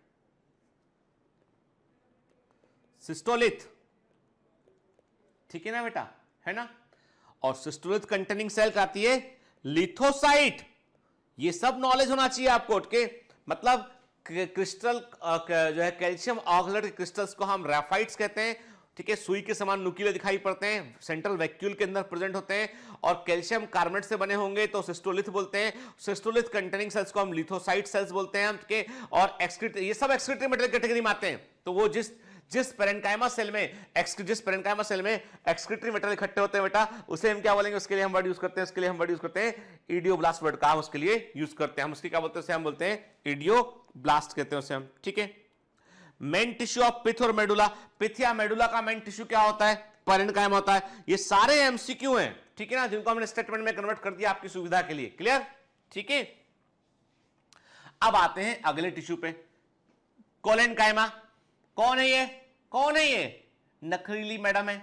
cystolith, ठीक है ना बेटा, है ना। और सिस्टोलिथ कंटेनिंग सेल आती है लिथोसाइट। ये सब नॉलेज होना चाहिए आपको, के मतलब क्रिस्टल जो है कैल्शियम ऑक्सलेट के क्रिस्टल्स को हम ग्रेफाइट्स कहते हैं, ठीक है। सुई के समान नुकीले दिखाई पड़ते हैं, सेंट्रल वैक्यूल के अंदर प्रेजेंट होते हैं, और कैल्शियम कार्बोनेट से बने होंगे तो सिस्टोलिथ बोलते हैं। सिस्टोलिथ कंटेनिंग सेल्स को हम लिथोसाइट सेल्स बोलते हैं, ठीक है। और एक्सक्रीटरी, ये सब एक्सक्रीटरी मटेरियल कैटेगरी में आते हैं। तो वो जिस पैरेन्काइमा सेल में एक्सक्रीटरी मटेरियल इकट्ठे होते हैं बेटा, उसे हम क्या बोलेंगे, उसके लिए हम वर्ड यूज करते हैं, इडियोब्लास्ट वर्ड का हम उसके लिए यूज करते हैं। हम उसकी क्या बोलते हैं, उसे हम बोलते हैं इडियोब्लास्ट कहते हैं उसे हम, ठीक है। मेन टिश्यू ऑफ पिथ और मेडुला, पिथ या मेडुला का मेन टिश्यू क्या होता है, पैरेन्काइमा होता है। ये सारे एमसीक्यू हैं, ठीक है ना, जिनको हमने स्टेटमेंट में कन्वर्ट कर दिया आपकी सुविधा के लिए, क्लियर, ठीक है। अब आते हैं अगले टिश्यू पे, कोलेनकाइमा। कौन है ये, नखरीली मैडम है,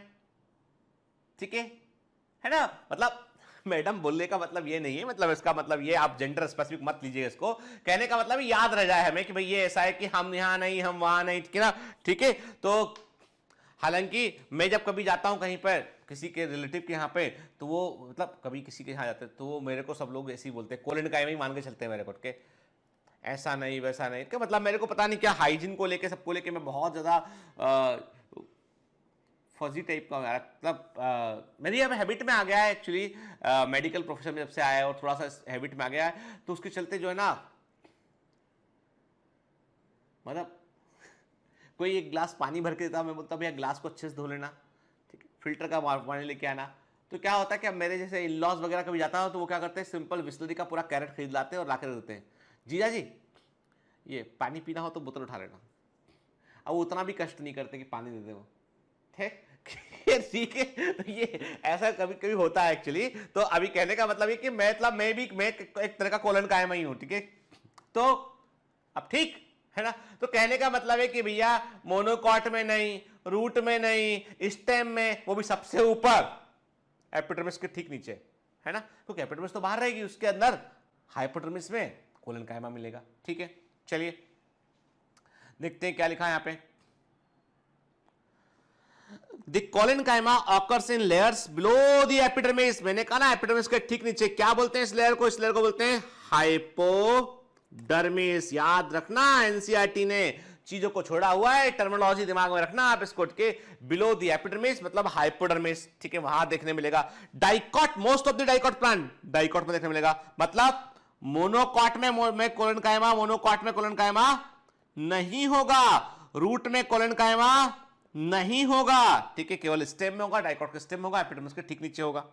ठीक है ना। मतलब मैडम बोलने का मतलब ये नहीं है, मतलब इसका मतलब ये आप जेंडर स्पेसिफिक मत लीजिएगा इसको, कहने का मतलब याद रह जाए हमें कि भाई ये ऐसा है कि हम यहां नहीं, हम वहां नहीं, ठीक है ना, ठीक है। तो हालांकि मैं जब कभी जाता हूं कहीं पर किसी के रिलेटिव के यहाँ पे, तो वो मतलब कभी किसी के यहाँ जाते हैं तो वो मेरे को सब लोग ऐसे ही बोलते हैं, कोलेनकाइमा ही मान के चलते हैं मेरे को, के ऐसा नहीं वैसा नहीं, कि मतलब मेरे को पता नहीं क्या हाइजीन को लेके, सबको लेके मैं बहुत ज्यादा फजी टाइप का मतलब मेरी अब हैबिट में आ गया है एक्चुअली, मेडिकल प्रोफेशन में जब से आया है और थोड़ा सा हैबिट में आ गया है, तो उसके चलते जो है ना, मतलब कोई एक ग्लास पानी भर के देता, मैं बोलता भैया ग्लास को अच्छे से धो लेना, ठीक है, फिल्टर का पानी लेके आना। तो क्या होता है कि अब मेरे जैसे इन लॉज वगैरह कभी जाता हो तो वो क्या करते हैं, सिंपल बिस्लरी का पूरा कैरेट खरीद लाते हैं और ला कर देते हैं, जीजा जी ये पानी पीना हो तो बोतल उठा लेना। अब वो उतना भी कष्ट नहीं करते कि पानी दे दे वो, ठीक है। तो ये ऐसा कभी कभी होता है एक्चुअली। तो अभी कहने का मतलब है कि मैं एक तरह का कोलन कायम ही हूं, ठीक है। तो अब ठीक है ना, तो कहने का मतलब है कि भैया मोनोकॉट में नहीं, रूट में नहीं, स्टेम में, वो भी सबसे ऊपर एपिडर्मिस के ठीक नीचे, है ना, क्योंकि एपिडर्मिस तो बाहर रहेगी, उसके अंदर हाइपोडर्मिस में कोलन कायमा मिलेगा, ठीक है। चलिए देखते हैं क्या लिखा है यहां पे। The collenchyma occurs in layers below the epidermis। मैंने कहा ना एपिडर्मिस के ठीक नीचे, क्या बोलते हैं इस लेयर को? इस लेयर को बोलते हैं हाइपोडर्मिस। याद रखना, एनसीईआरटी ने चीजों को छोड़ा हुआ है, टर्मिनोलॉजी दिमाग में रखना आप इसको के। बिलो द एपिडर्मिस मतलब हाइपोडर्मिस, ठीक है, वहां देखने मिलेगा। Dicot, most of the dicot plant dicot में देखने मिलेगा, मतलब मोनोकॉट में कोलेनकाइमा, मोनोकॉट में कोलेनकाइमा नहीं होगा, रूट में कोलेनकाइमा नहीं होगा, ठीक है, केवल स्टेम में होगा, डाइकॉट का स्टेम होगा, एपिडर्मिस के ठीक नीचे होगा।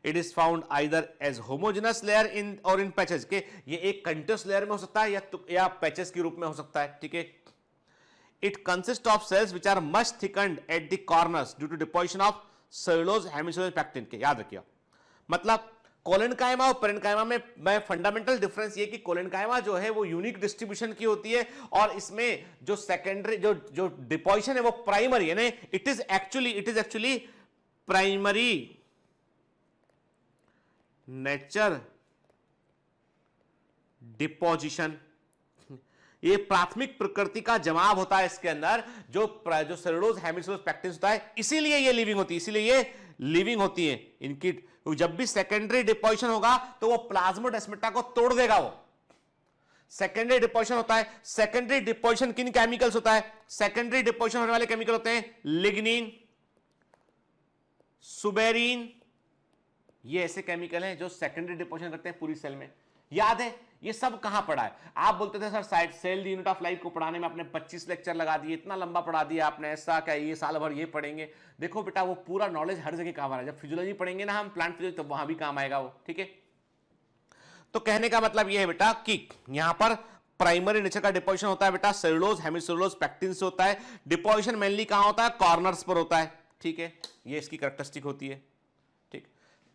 It is found either as homogeneous layer in और इन पैचेस, के ये एक कंटिन्यूअस लेयर में हो सकता है या पैचेस के रूप में हो सकता है, ठीक है। It consist of cells which are much thickened at the corners due to deposition of cellulose hemicellulose pectin के। याद रखिए, मतलब कोलेनकाइमा और पेरेन्काइमा में फंडामेंटल डिफरेंस ये कि कोलेनकाइमा जो है वो यूनिक डिस्ट्रीब्यूशन की होती है और इसमें जो सेकेंडरी जो डिपोजिशन है वो प्राइमरी है ना, it is actually primary nature deposition. ये प्राथमिक प्रकृति का जमाव होता है इसके अंदर, जो सेलुलोज हेमिसेलुलोज पैक्टिन होता है, इसीलिए ये लिविंग होती है इनकी। जब भी सेकेंडरी डिपोजिशन होगा तो वो प्लाज्मोडेस्माटा को तोड़ देगा, वो सेकेंडरी डिपोजिशन होता है। सेकेंडरी डिपोजिशन किन केमिकल्स होता है? सेकेंडरी डिपोजिशन होने वाले केमिकल होते हैं लिग्निन, सुबेरिन, ये ऐसे केमिकल हैं जो सेकेंडरी डिपोजिशन करते हैं पूरी सेल में। याद है ये सब कहां पढ़ा है? आप बोलते थे sir said cell unit of life को पढ़ाने में आपने 25 लेक्चर लगा दिए, इतना लंबा पढ़ा दिया आपने, ऐसा क्या ये साल भर ये पढ़ेंगे? देखो बेटा, वो पूरा नॉलेज हर जगह काम आ रहा है। जब फिजियोलॉजी पढ़ेंगे ना हम, प्लांट फिजियोलॉजी, तो वहां भी काम आएगा वो, ठीक है। तो कहने का मतलब ये है बेटा कि यहां पर प्राइमरी नेचर का डिपोजिशन होता है बेटा, सेलुलोज हेमिसेलुलोज पैक्टिन से होता है। डिपोजिशन मेनली कहां होता है? कॉर्नर्स पर होता है, ठीक है, ये इसकी कैरेक्टरिस्टिक होती है।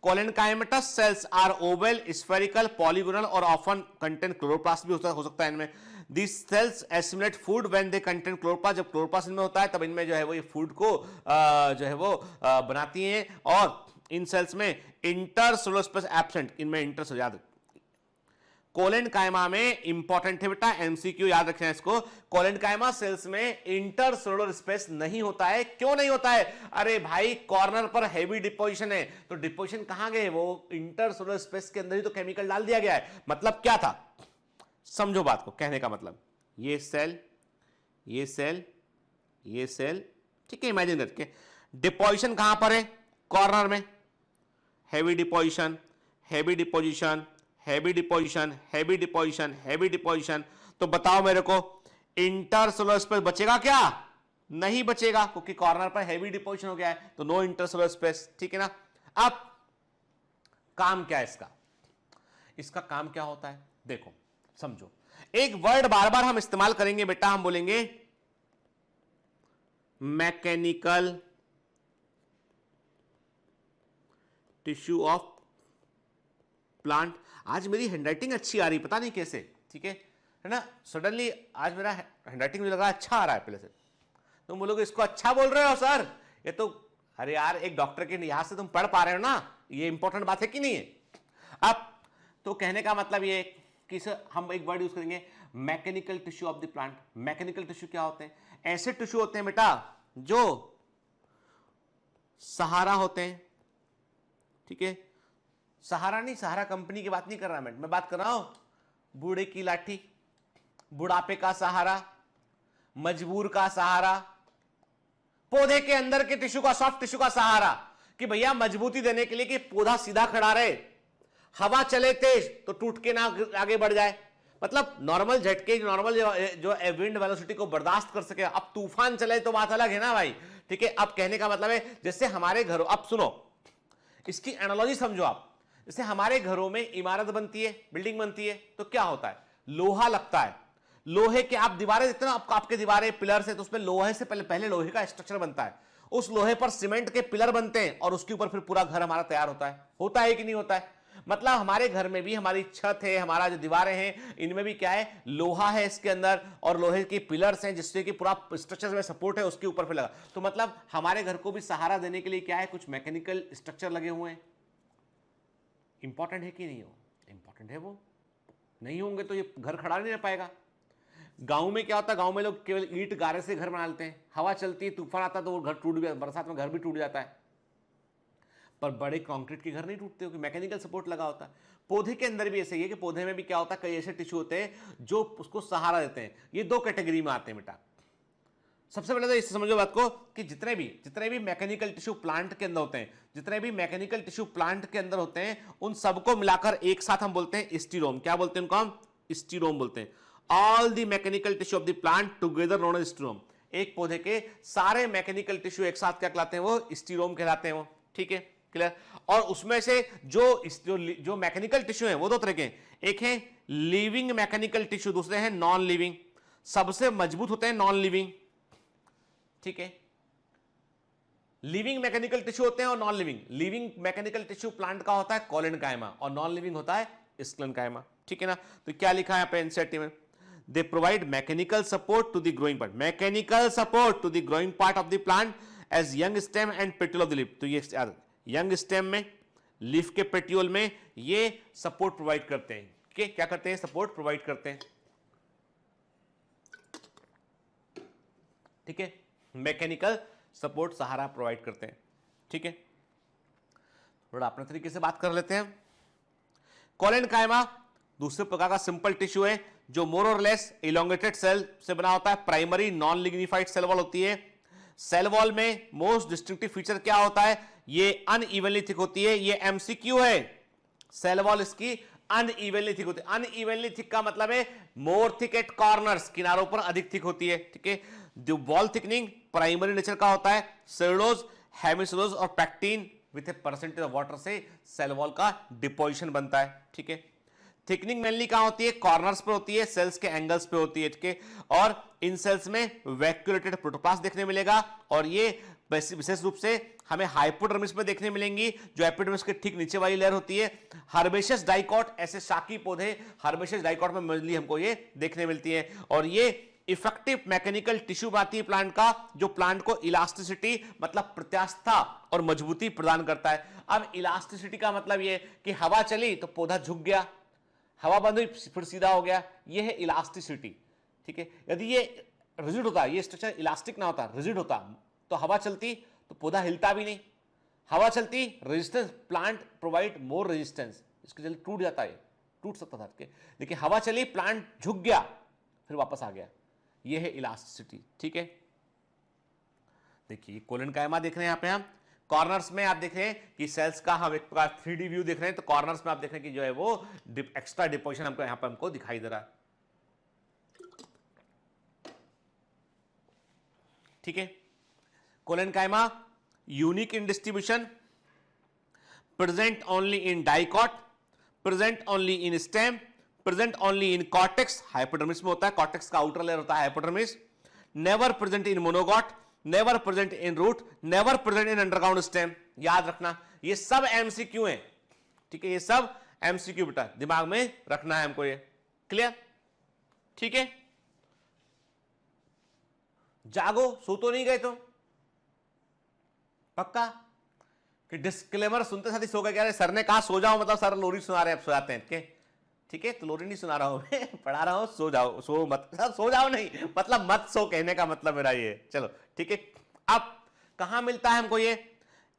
Collenchymatous cells are oval, spherical, polygonal और ऑफन कंटेन क्लोरोप्लास्ट भी हो सकता है इनमें। This cells assimilate food when they contain chloroplast. जब क्लोरोप्लास्ट इनमें होता है तब इनमें जो है वो ये फूड को जो है वो बनाती हैं। और इन सेल्स में इंटरसेलुलर स्पेस एब्सेंट, इनमें इंटर याद, कोलेनकाइमा में इंपॉर्टेंट है बेटा, एमसीक्यू याद रखना है इसको। कोलेनकाइमा सेल्स में इंटरसेलुलर स्पेस नहीं होता है। क्यों नहीं होता है? अरे भाई कॉर्नर पर हेवी डिपोजिशन है, तो डिपोजिशन कहां गए? वो इंटरसेलुलर स्पेस के अंदर ही तो केमिकल डाल दिया गया है। मतलब क्या था, समझो बात को। कहने का मतलब ये सेल, ये सेल, ये सेल, ठीक है, इमेजिन करके डिपोजिशन कहां पर है? कॉर्नर में। Heavy deposition, heavy deposition, heavy deposition, heavy deposition, heavy deposition. तो बताओ मेरे को, इंटरसेलुलर स्पेस बचेगा क्या? नहीं बचेगा, क्योंकि कॉर्नर पर हैवी डिपोजिशन हो गया है, तो नो इंटरसेलुलर स्पेस, ठीक है ना। अब काम क्या है इसका? इसका काम क्या होता है देखो, समझो। एक वर्ड बार बार हम इस्तेमाल करेंगे बेटा, हम बोलेंगे मैकेनिकल टिश्यू ऑफ प्लांट। आज मेरी हैंडराइटिंग अच्छी आ रही, पता नहीं कैसे, ठीक है ना। सडनली आज मेरा हैंडराइटिंग मुझे लग रहा है अच्छा आ रहा है पहले से। तुम बोलोगे इसको अच्छा बोल रहे हो सर, ये तो, अरे यार एक डॉक्टर के यहां से तुम पढ़ पा रहे हो ना, ये इंपॉर्टेंट बात है कि नहीं है? अब तो कहने का मतलब ये कि सर हम एक वर्ड यूज करेंगे mechanical tissue of the plant. Mechanical tissue क्या होते हैं? ऐसे टिश्यू होते हैं बेटा जो सहारा होते हैं, ठीक है। सहारा नहीं, सहारा कंपनी की बात नहीं कर रहा मैं बात कर रहा हूं बूढ़े की लाठी, बुढ़ापे का सहारा, मजबूर का सहारा, पौधे के अंदर के टिश्यू का, सॉफ्ट टिश्यू का सहारा, कि भैया मजबूती देने के लिए कि पौधा सीधा खड़ा रहे, हवा चले तेज तो टूट के ना आगे बढ़ जाए, मतलब नॉर्मल झटके, नॉर्मल जो विंड वेलोसिटी को बर्दाश्त कर सके। अब तूफान चले तो बात अलग है ना भाई, ठीक है। अब कहने का मतलब है जैसे हमारे घरों, अब सुनो इसकी एनालॉजी समझो आप, जैसे हमारे घरों में इमारत बनती है, बिल्डिंग बनती है, तो क्या होता है, लोहा लगता है, लोहे के आप दीवारें देखते हैं ना, आपके दीवारें पिलर से, तो उसमें लोहे से पहले लोहे का स्ट्रक्चर बनता है, उस लोहे पर सीमेंट के पिलर बनते हैं और उसके ऊपर फिर पूरा घर हमारा तैयार होता है कि नहीं होता है। मतलब हमारे घर में भी हमारी छत है, हमारा जो दीवारें हैं, इनमें भी क्या है, लोहा है इसके अंदर और लोहे के पिलर्स हैं जिससे कि पूरा स्ट्रक्चर में सपोर्ट है, उसके ऊपर फिर लगा। तो मतलब हमारे घर को भी सहारा देने के लिए क्या है, कुछ मैकेनिकल स्ट्रक्चर लगे हुए हैं। इंपॉर्टेंट है कि नहीं हो, इंपॉर्टेंट है। वो नहीं होंगे तो ये घर खड़ा नहीं रह पाएगा। गांव में क्या होता है, गांव में लोग केवल ईंट गारे से घर बना लेते हैं, हवा चलती है, तूफान आता है तो वो घर टूट गया, बरसात में घर भी टूट जाता है, पर बड़े कंक्रीट के घर नहीं टूटते, क्योंकि मैकेनिकल सपोर्ट लगा होता है। पौधे के अंदर भी ऐसे ही है कि पौधे में भी क्या होता है, कई ऐसे टिश्यू होते हैं जो उसको सहारा देते हैं। ये दो कैटेगरी में आते हैं बेटा। सबसे पहले तो इससे समझो बात को कि जितने भी मैकेनिकल टिश्यू प्लांट के अंदर होते हैं, जितने भी मैकेनिकल टिश्यू प्लांट के अंदर होते हैं, उन सबको मिलाकर एक साथ हम बोलते हैं स्टीरोम। क्या बोलते हैं उनको हम? स्टीरोम बोलते हैं। All the mechanical tissue of the plant together known as stereome. एक पौधे के सारे मैकेनिकल टिश्यू एक साथ क्या कहलाते हैं? वो स्टीरोम कहलाते हैं वो, ठीक है, क्लियर। और उसमें से जो मैकेनिकल टिश्यू है वो दो तरह के हैं, एक है लिविंग मैकेनिकल टिश्यू, दूसरे हैं नॉन लिविंग। सबसे मजबूत होते हैं नॉन लिविंग, ठीक है। लिविंग मैकेनिकल टिश्यू होते हैं और non living. Living mechanical tissue plant का होता है कोलेनकाइमा और नॉन लिविंग होता है स्क्लेनकाइमा, ठीक है ना। तो क्या लिखा है यहाँ पे एनसीईआरटी में? They provide mechanical support to the growing part, mechanical support to the growing part of the plant as young stem and petiole of the leaf. तो ये यंग स्टेम में, लीफ के पेट्यूल में ये सपोर्ट प्रोवाइड करते हैं, क्या करते हैं? सपोर्ट प्रोवाइड करते हैं, ठीक है। मैकेनिकल सपोर्ट सहारा प्रोवाइड करते हैं, ठीक है। थोड़ा अपने तरीके से बात कर लेते हैं। कोलेनकाइमा दूसरे प्रकार का सिंपल टिश्यू है जो मोर और लेस इलोंगेटेड सेल से बना होता है। Primary non lignified cell wall होती है। सेल वॉल में मोस्ट डिस्टिंक्टिव फीचर क्या होता है? ये अनइवनली थिक होती है। ये एमसीक्यू है, सेल वॉल इसकी अनइवनली थिक होती है। अनइवनली थिक का मतलब है मोर थिक एट कॉर्नर्स, किनारों पर अधिक थिक होती है, ठीक है। जो वॉल थिकनिंग प्राइमरी नेचर का होता है। सेलुलोज, हेमिसेलुलोज और pectin with a percentage of water से सेल वॉल का डिपोजिशन बनता है, ठीक है। थिकनिंग मेनली कहां होती है? कॉर्नर्स पे होती है, सेल्स के एंगल्स पे होती है, ठीक है। और इन सेल्स में वैक्यूलेटेड प्रोटोप्लास्ट देखने मिलेगा और ये विशेष रूप से हमें हाइपोडर्मिस में देखने मिलेंगी, जो एपिडर्मिस के ठीक नीचे वाली लेयर होती है। हर्बेशियस डाइकॉट, ऐसे शाकी पौधे हर्बेशियस डाइकॉट में मेनली हमको ये देखने मिलती है। और ये इफेक्टिव मैकेनिकल टिश्यू बनाती है प्लांट का, जो प्लांट को इलास्टिसिटी मतलब प्रत्यास्थता और मजबूती प्रदान करता है। अब इलास्टिसिटी का मतलब ये कि हवा चली तो पौधा झुक गया, हवा बंद हुई फिर सीधा हो गया, ये है इलास्टिसिटी, ठीक है। यदि ये रिजिड होता, ये स्ट्रक्चर इलास्टिक ना होता, रिजिड होता, तो हवा चलती तो पौधा हिलता भी नहीं। हवा चलती, resistance, plant provide more resistance, इसके जल्दी टूट जाता है, टूट सकता था, लेकिन हवा चली, प्लांट झुक गया, फिर वापस आ गया, ये है इलास्टिसिटी, ठीक है। देखिए कोलेनकाइमा देख रहे हैं यहाँ पे हम। कॉर्नर्स में आप देख रहे हैं कि सेल्स का हम एक प्रकार 3D व्यू देख रहे हैं, तो कॉर्नर्स में आप देख रहे हैं कि जो है वो एक्स्ट्रा डिपोजिशन हमको यहाँ पे हमको दिखाई दे रहा है, ठीक है। Collenchyma unique in distribution, present only in dicot, present only in stem, present only in cortex, hypodermis में होता है, कॉर्टेक्स का आउटर लेयर होता है hypodermis. Never present in monocot, never present in root, never present in underground stem. याद रखना ये सब एमसीक्यू हैं, ठीक है, ये सब एमसीक्यू बेटा दिमाग में रखना है हमको, ये क्लियर, ठीक है। जागो, सो तो नहीं गए तुम पक्का? कि डिस्क्लेमर सुनते साथ ही सो गए? क्या सर ने कहा सो जाओ, मतलब सर लोरी सुना रहे हैं, अब सो जाते हैं, ठीक है। तो लोरी नहीं सुना रहा हूं मैं, पढ़ा रहा हूं, सो जाओ, सो मत, सो जाओ नहीं मतलब मत सो, कहने का मतलब मेरा ये, चलो ठीक है। अब कहां मिलता है हमको ये?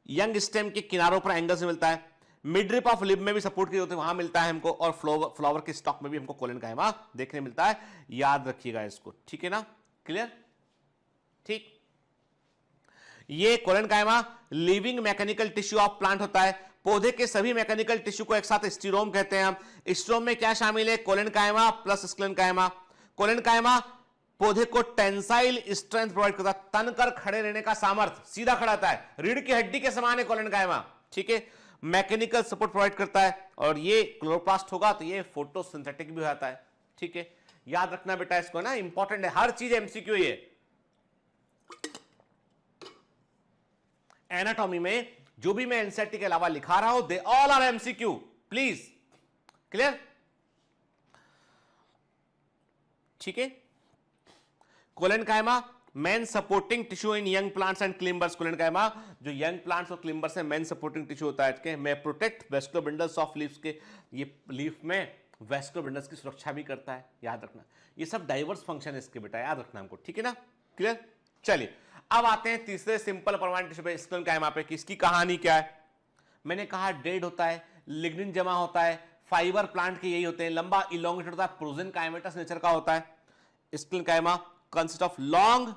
यंग स्टेम के किनारों पर एंगल से मिलता है, मिड रिप ऑफ लिप में भी सपोर्ट की होती है, वहां मिलता है हमको, और फ्लावर के स्टॉक में भी हमको कोलेनकाइमा देखने मिलता है। याद रखिएगा इसको, ठीक है ना, क्लियर, ठीक। ये collenchyma living mechanical tissue of plant होता है। पौधे के सभी मैकेनिकल टिश्यू को एक साथ स्टीरोम कहते हैं हम। स्टीरोम में क्या शामिल है? Collenchyma plus स्क्लेनकाइमा। कोलेनकाइमा पौधे को टेंसाइल स्ट्रेंथ प्रोवाइड करता है, तनकर खड़े रहने का सामर्थ्य, सीधा खड़ा रहता है, रीढ़ की हड्डी के समान है कोलेनकाइमा, ठीक है। मैकेनिकल सपोर्ट प्रोवाइड करता है, और ये क्लोरोप्लास्ट होगा तो ये फोटोसिंथेटिक भी होता है, ठीक है। याद रखना बेटा इसको ना, इंपॉर्टेंट है, हर चीज एमसीक्यू ये। एनाटॉमी में जो भी मैं एनसीईआरटी के अलावा लिखा रहा हूं, they all are MCQ, please, clear, ठीक है। Collenchyma main supporting tissue in young plants and climbers. Collenchyma जो यंग प्लांट्स और क्लिम्बर्स है, मेन सपोर्टिंग टिश्यू होता है इसके, में protect vascular bundles of leaves के, ये लीफ में वेस्कुलर बंडल्स की सुरक्षा भी करता है, याद रखना। ये सब डाइवर्स फंक्शन है इसके बेटा, याद रखना हमको, ठीक है ना, क्लियर। चलिए अब आते हैं तीसरे सिंपल परमानेंट टिश्यू पे, स्क्लेनकाइमा पे। किसकी कहानी क्या है? मैंने कहा डेड होता है, लिग्निन जमा होता है, फाइबर प्लांट के यही होते हैं, लंबा इलोंगेटेड होता है, प्रोजेनकाइमेटस नेचर का होता है। Sclerenchyma consist of long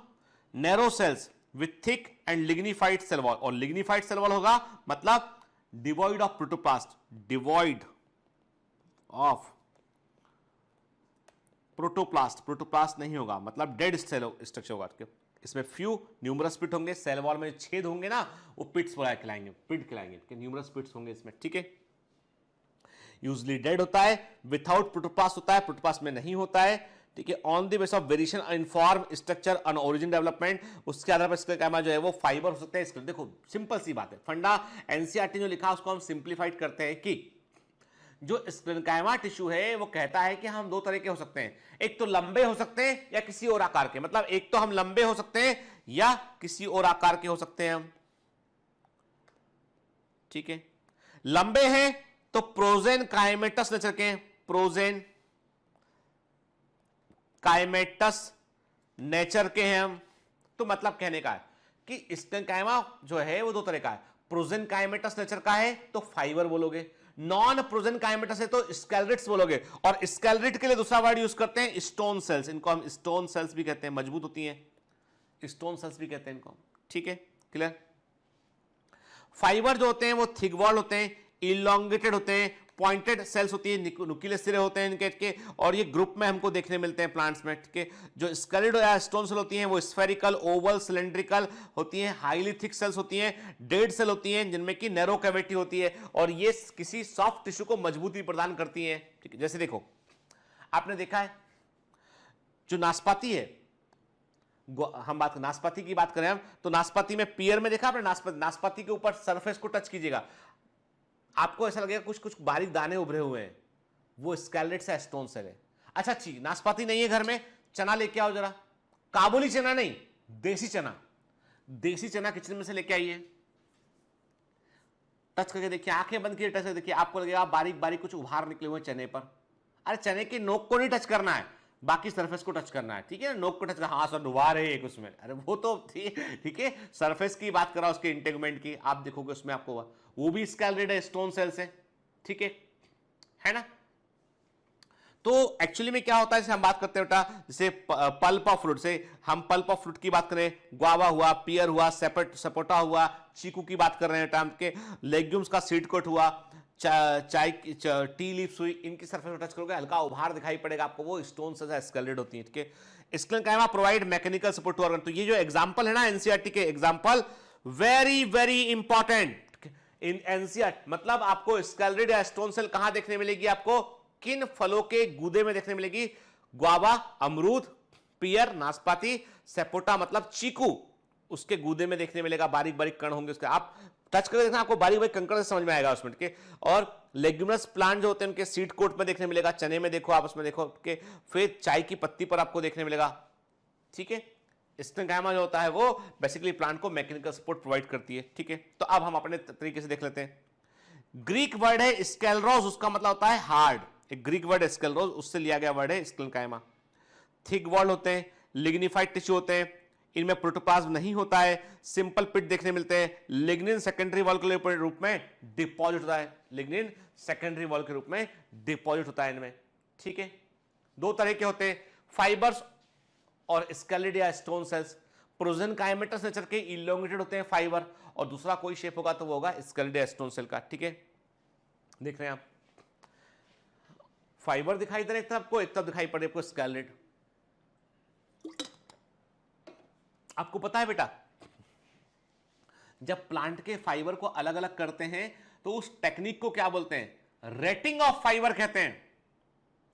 narrow cells with thick and lignified cell wall, और लिग्निफाइड सेल वॉल होगा मतलब devoid of protoplast, devoid of protoplast, protoplast नहीं होगा मतलब डेड सेल स्ट्रक्चर होगा। इसमें फ्यू न्यूमरस पिट होंगे, सेल वॉल में छेद होंगे ना, वो पिट्स कहलाएंगे, पिट कहलाएंगे, न्यूमरस पिट्स होंगे इसमें, ठीक है। यूजली डेड होता है, विथआउट प्रोटोप्लास्ट होता है, प्रोटोप्लास्ट में नहीं होता है, ठीक है। On the base of variation inform structure on origin development, उसके आधार पर स्क्लेनकाइमा जो है वो फाइबर हो सकते हैं। देखो सिंपल सी बात है, फंडा एनसीईआरटी जो लिखा उसको हम सिंप्लीफाइड करते हैं कि जो स्क्लेनकाइमा टिश्यू है वो कहता है कि हम दो तरह के हो सकते हैं, एक तो लंबे हो सकते हैं या किसी और आकार के, मतलब एक तो हम लंबे हो सकते हैं या किसी और आकार के हो सकते हैं हम, ठीक है। लंबे हैं तो प्रोजेनकाइमेटस नेचर के, प्रोजेन काइमेटस नेचर के हैं हम। तो मतलब कहने का है कि स्क्लेनकाइमा जो है वो दो तरह का है, प्रोजेनकाइमेटस नेचर का है तो फाइबर बोलोगे, नॉन प्रोजेनकाइमेटस है तो स्केलरिट्स बोलोगे, और स्केलरिट के लिए दूसरा वर्ड यूज करते हैं स्टोन सेल्स, इनको हम स्टोन सेल्स भी कहते हैं, मजबूत होती हैं, स्टोन सेल्स भी कहते हैं इनको, ठीक है, क्लियर। फाइबर जो होते हैं वो थिक वॉल होते हैं, इलोंगेटेड होते हैं, पॉइंटेड सेल्स होती है, न्यूक्लियस सिरे होते हैं इनके के, और ये ग्रुप में हमको देखने मिलते हैं प्लांट्स में, ठीक है। जो स्केलिड या स्टोन सेल होती हैं वो स्फेरिकल, ओवल, सिलेंड्रिकल होती हैं, हाईली थिक सेल्स होती हैं, डेड सेल होती हैं जिनमें की नैरो कैविटी होती है, और ये किसी सॉफ्ट टिश्यू को मजबूती प्रदान करती हैं, ठीक है। जैसे देखो आपने देखा है जो नाशपाती है, हम नाशपाती की बात करें हम तो नाशपाती में पियर में देखा आपने, नाशपाती के ऊपर सरफेस को टच कीजिएगा, आपको ऐसा लगेगा कुछ कुछ बारीक दाने उभरे हुए हैं, वो स्केलेट्स है, स्टोन सेल है। अच्छा ठीक, नाशपाती नहीं है घर में, चना लेके आओ जरा, काबुली चना नहीं, देसी चना, देसी चना किचन में से लेके आइए, टच करके देखिए, आंखें बंद किए टच करके देखिए, आपको लगेगा बारीक बारीक कुछ उभार निकले हुए चने पर। अरे चने की नोक को नहीं टच करना है, बाकी सरफेस को टच करना है, ठीक है। नोक को टच करना, हाँ सर उभार है एक उसमें, अरे वो तो ठीक है, सरफेस की बात कर रहा हूं, उसके इंटेगमेंट की, आप देखोगे उसमें आपको वो भी स्केलेटेड है, स्टोन सेल्स है, ठीक है ना। तो एक्चुअली में क्या होता है, जैसे हम बात करते हैं बेटा, जैसे पल्प ऑफ फ्रूट से, हम पल्प ऑफ फ्रूट की बात करें, ग्वावा हुआ, पियर हुआ, सपोटा हुआ, चीकू की बात कर रहे हैं टाइम के, लेग्यूम्स का सीड कोट हुआ, चाय टी लीव्स हुई, इनकी सरफेस को टच करोगे हल्का उभार दिखाई पड़ेगा आपको, वो स्टोन से स्केलेटेड होती है, ठीक है। Sclerenchyma provide mechanical support to organ. तो ये जो एग्जांपल है ना एनसीईआरटी के example, very very important in NCERT, मतलब आपको स्केलेटेड या स्टोन सेल कहां देखने मिलेगी, आपको किन फलों के गूदे में देखने मिलेगी, ग्वावा अमरूद, पियर नाशपाती, सपोटा मतलब चीकू, उसके गूदे में देखने मिलेगा, बारीक बारीक कण होंगे उसके, आप टच करके देखना, आपको बारीक बारीक कंकड़ से समझ में आएगा उसमें के। और लेग्यूमिनस प्लांट जो होते हैं उनके सीड कोट में देखने मिलेगा, चने में देखो आप, उसमें देखो के, फिर चाय की पत्ती पर आपको देखने मिलेगा, ठीक है। स्क्लेनकाइमा जो होता है वो बेसिकली प्लांट को मैकेनिकल सपोर्ट प्रोवाइड करती है, ठीक है। तो अब हम अपने तरीके से देख लेते हैं। ग्रीक वर्ड है स्केलरोस, उसका मतलब होता है हार्ड, एक ग्रीक वर्ड है स्केलरोस, उससे लिया गया वर्ड है स्क्लेनकाइमा। थिक वॉल होते हैं, लिग्निफाइड टिश्यू होते हैं, इनमें प्रोटोप्लाज्म नहीं होता है, सिंपल पिट देखने मिलते हैं, लिग्निन सेकेंडरी वॉल के रूप में डिपॉजिट होता है, लिग्निन सेकेंडरी वॉल के रूप में डिपॉजिट होता है इनमें, ठीक है। दो तरह के होते हैं, फाइबर्स और स्केलेट या स्टोन सेल्स। प्रोजेनकाइमेटस नेचर के इलोंगेटेड होते हैं फाइबर, और दूसरा कोई शेप होगा तो वो होगा स्केलेटल एस्टोन सेल का। ठीक है, देख रहे हैं आप, फाइबर दिखाई दे रहे एक तरफ आपको, एक तरफ दिखाई पड़ रही है आपको स्केलेट। आपको पता है बेटा, जब प्लांट के फाइबर को अलग अलग करते हैं तो उस टेक्निक को क्या बोलते हैं? रेटिंग ऑफ फाइबर कहते हैं।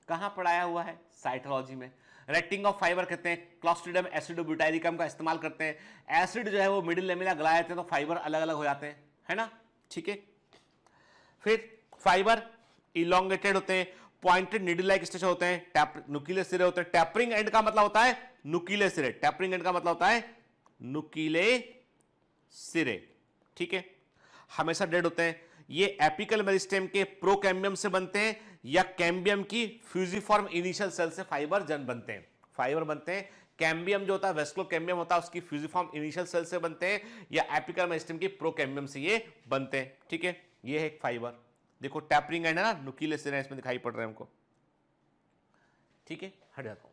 कहां पढ़ाया हुआ है? साइटोलॉजी में। रेटिंग ऑफ फाइबर कहते हैं, क्लॉस्ट्रिडियम एसिडोब्यूटाइरिकम का इस्तेमाल करते हैं। एसिड जो है वो मिडिल लेमिना गलाए जाते हैं तो फाइबर अलग अलग हो जाते हैं, है ना? ठीक है, फिर फाइबर इलोंगेटेड होते हैं, पॉइंटेड नीडल लाइक स्ट्रक्चर होते हैं, नुकीले सिरे होते हैं। टैपरिंग एंड का मतलब होता है नुकीले सिरे, टैपरिंग एंड का मतलब होता है नुकीले सिरे। ठीक है, हमेशा डेड होते हैं। ये एपिकल मेरिस्टेम के प्रोकैम्बियम से बनते हैं या कैम्बियम की फ्यूजिफॉर्म इनिशियल सेल से फाइबर जन बनते हैं। फाइबर बनते हैं, कैम्बियम जो होता है वेस्कुलर कैम्बियम होता है उसकी फ्यूजिफॉर्म इनिशियल सेल से बनते हैं, या एपिकल मेरिस्टेम की प्रोकैम्बियम से ये बनते हैं। ठीक है, ये है एक फाइबर। देखो टैपरिंग एंड है ना, नुकीले सिरे इसमें दिखाई पड़ रहे हैं हमको। ठीक है, हट जाता हूं।